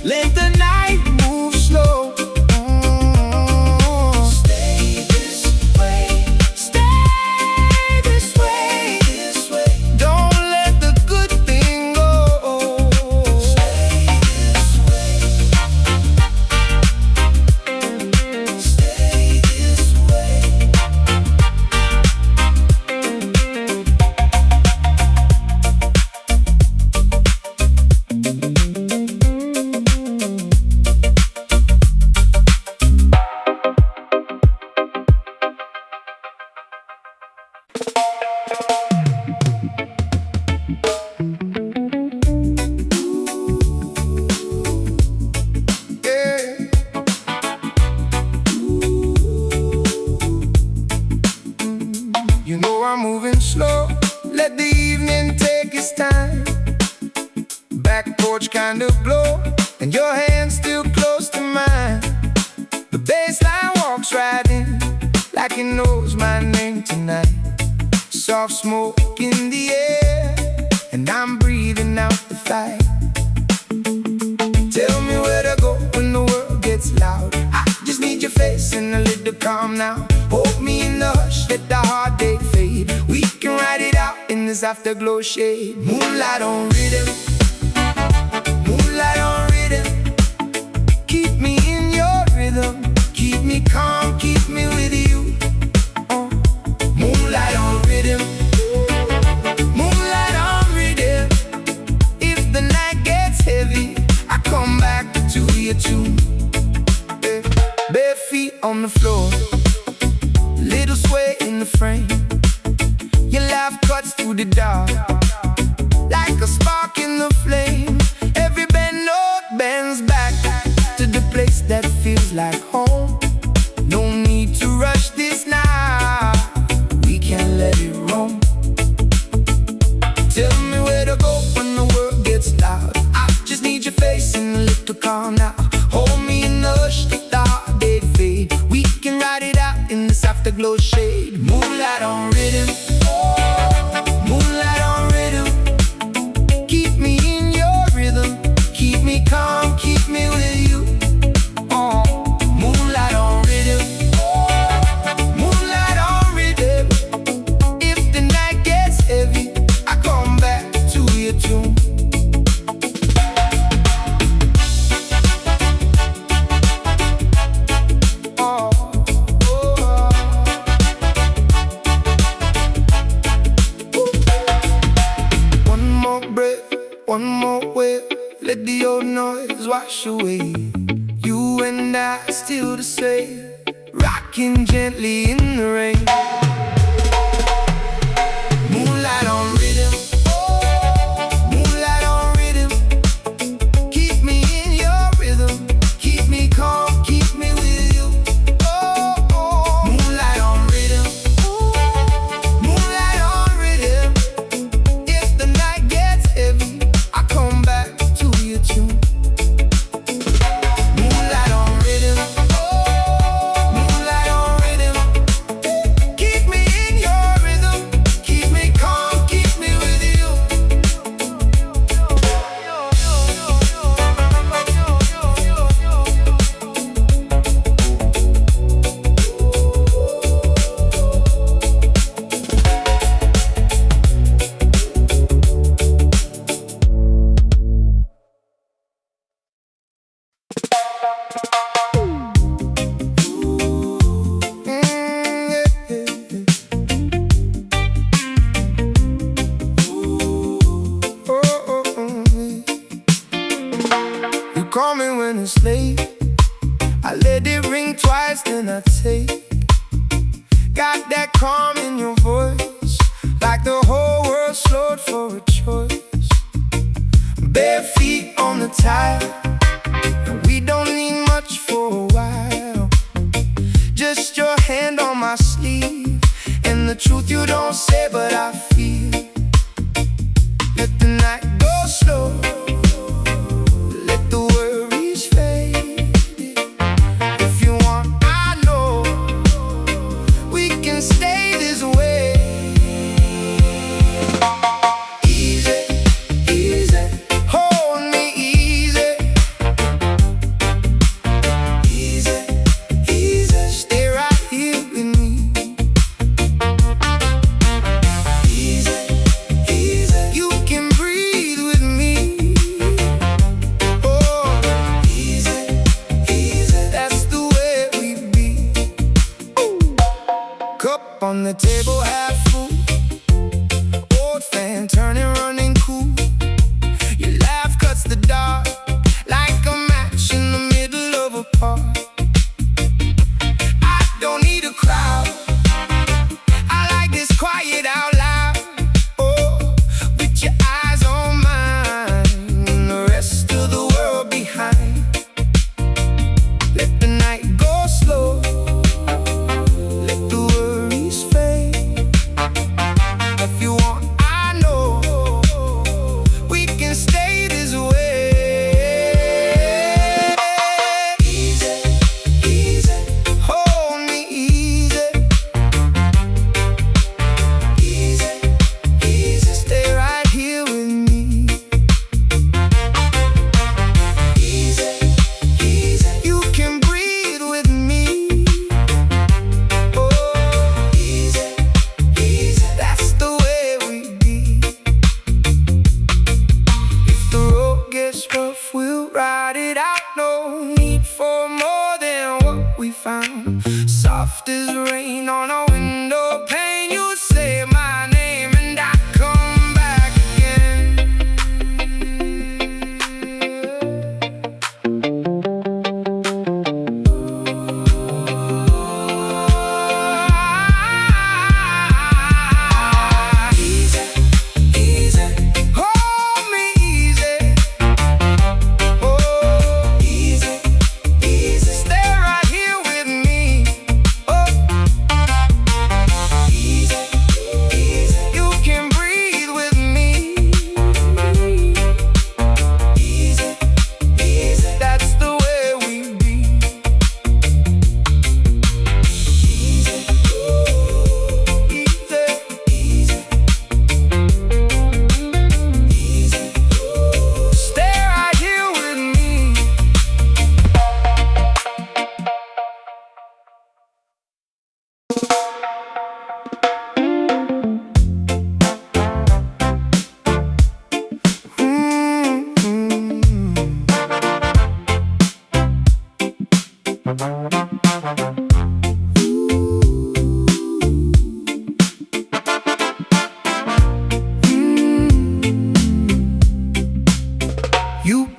Let the night move slow. Stay this way, stay this way, this way. Don't let the good thing go. Stay this way, stay this way. Yeah. You know I'm moving slow, let the evening take its time. Back porch kind of glow, and your hand still close to mine. The baseline walks right in, like it knows my name tonight. Soft smoke in the air, and I'm breathing out the fight. Tell me where to go when the world gets loud. I just need your face and a little calm now. Hold me in the hush, let the hard day fade. We can ride it out. in this afterglow shade. Moonlight on rhythm, moonlight on rhythm. Keep me in your rhythm, keep me calm, keep me with you. Moonlight on rhythm, moonlight on rhythm. If the night gets heavy, I come back to your tune. Bare feet on the floor, little sway in the frame. Your laugh cuts through the dark like a spark in the flame. Every bend note bends back to the place that feels like home. No need to rush this now, we can let it roam. Tell me where to go when the world gets loud. I just need your face and a little calm now. Hold me in the hush, the dark day fade. We can ride it out in this afterglow shade. Moonlight on rhythm, moonlight on rhythm. Keep me in your rhythm, keep me calm, keep me with you. Moonlight on rhythm, moonlight on rhythm. If the night gets heavy, I come back to your tune. One more wave, let the old noise wash away. You and I still the same, rocking gently in the rain. Moonlight on rhythm, moonlight on rhythm. Keep me in your rhythm, keep me calm, keep me with you. Moonlight on rhythm, moonlight on rhythm. If the night gets heavy, I come back to your tune. Moonlight on rhythm, moonlight on rhythm. Keep me in your rhythm, keep me calm, keep me with you. You call me when it's late, I let it ring twice, then I take. Got that calm in your voice, like the whole world slowed for a choice. Bare feet on the tile, and we don't need much for a while. Just your hand on my sleeve, and the truth you don't say but I feel. Let the night go slow, let the worries fade. If you want, I know we can stay this way. Easy, easy, hold me easy. Easy, easy, stay right here with me. Easy,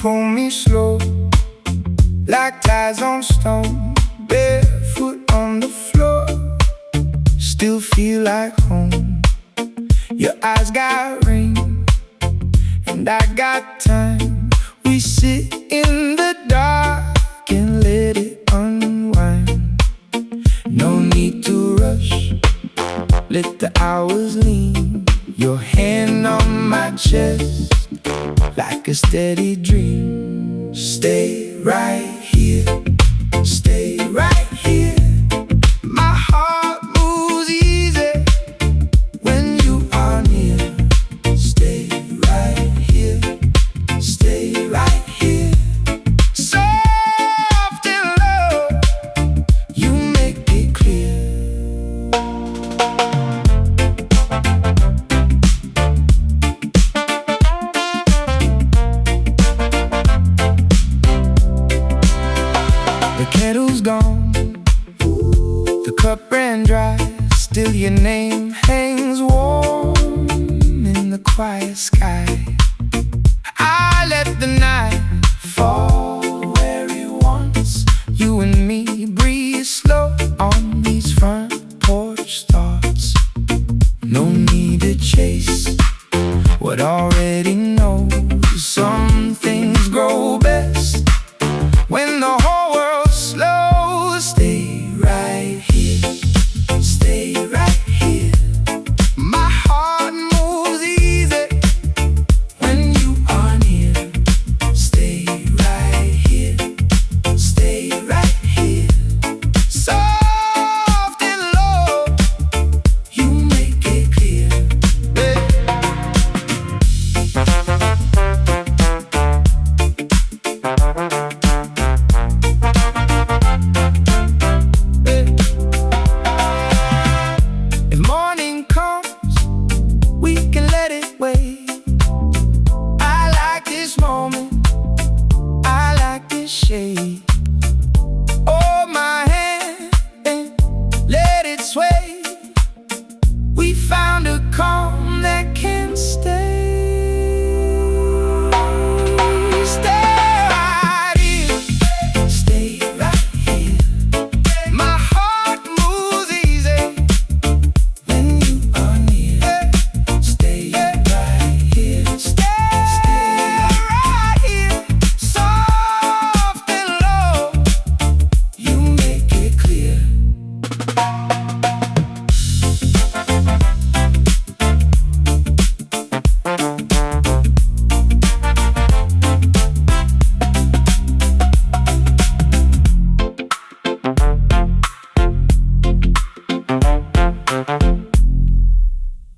pull me slow, like ties on stone. Barefoot on the floor, still feel like home. Your eyes got rain, and I got time. We sit in the dark and let it unwind. No need to rush, let the hours lean. Your hand on my chest, like a steady dream. Stay right here, stay right here. My heart moves easy when you are near. Stay right here, stay right here. Soft and low, you make it clear. The kettle's gone, the cup ran dry. Still your name hangs warm in the quiet sky. I let the night fall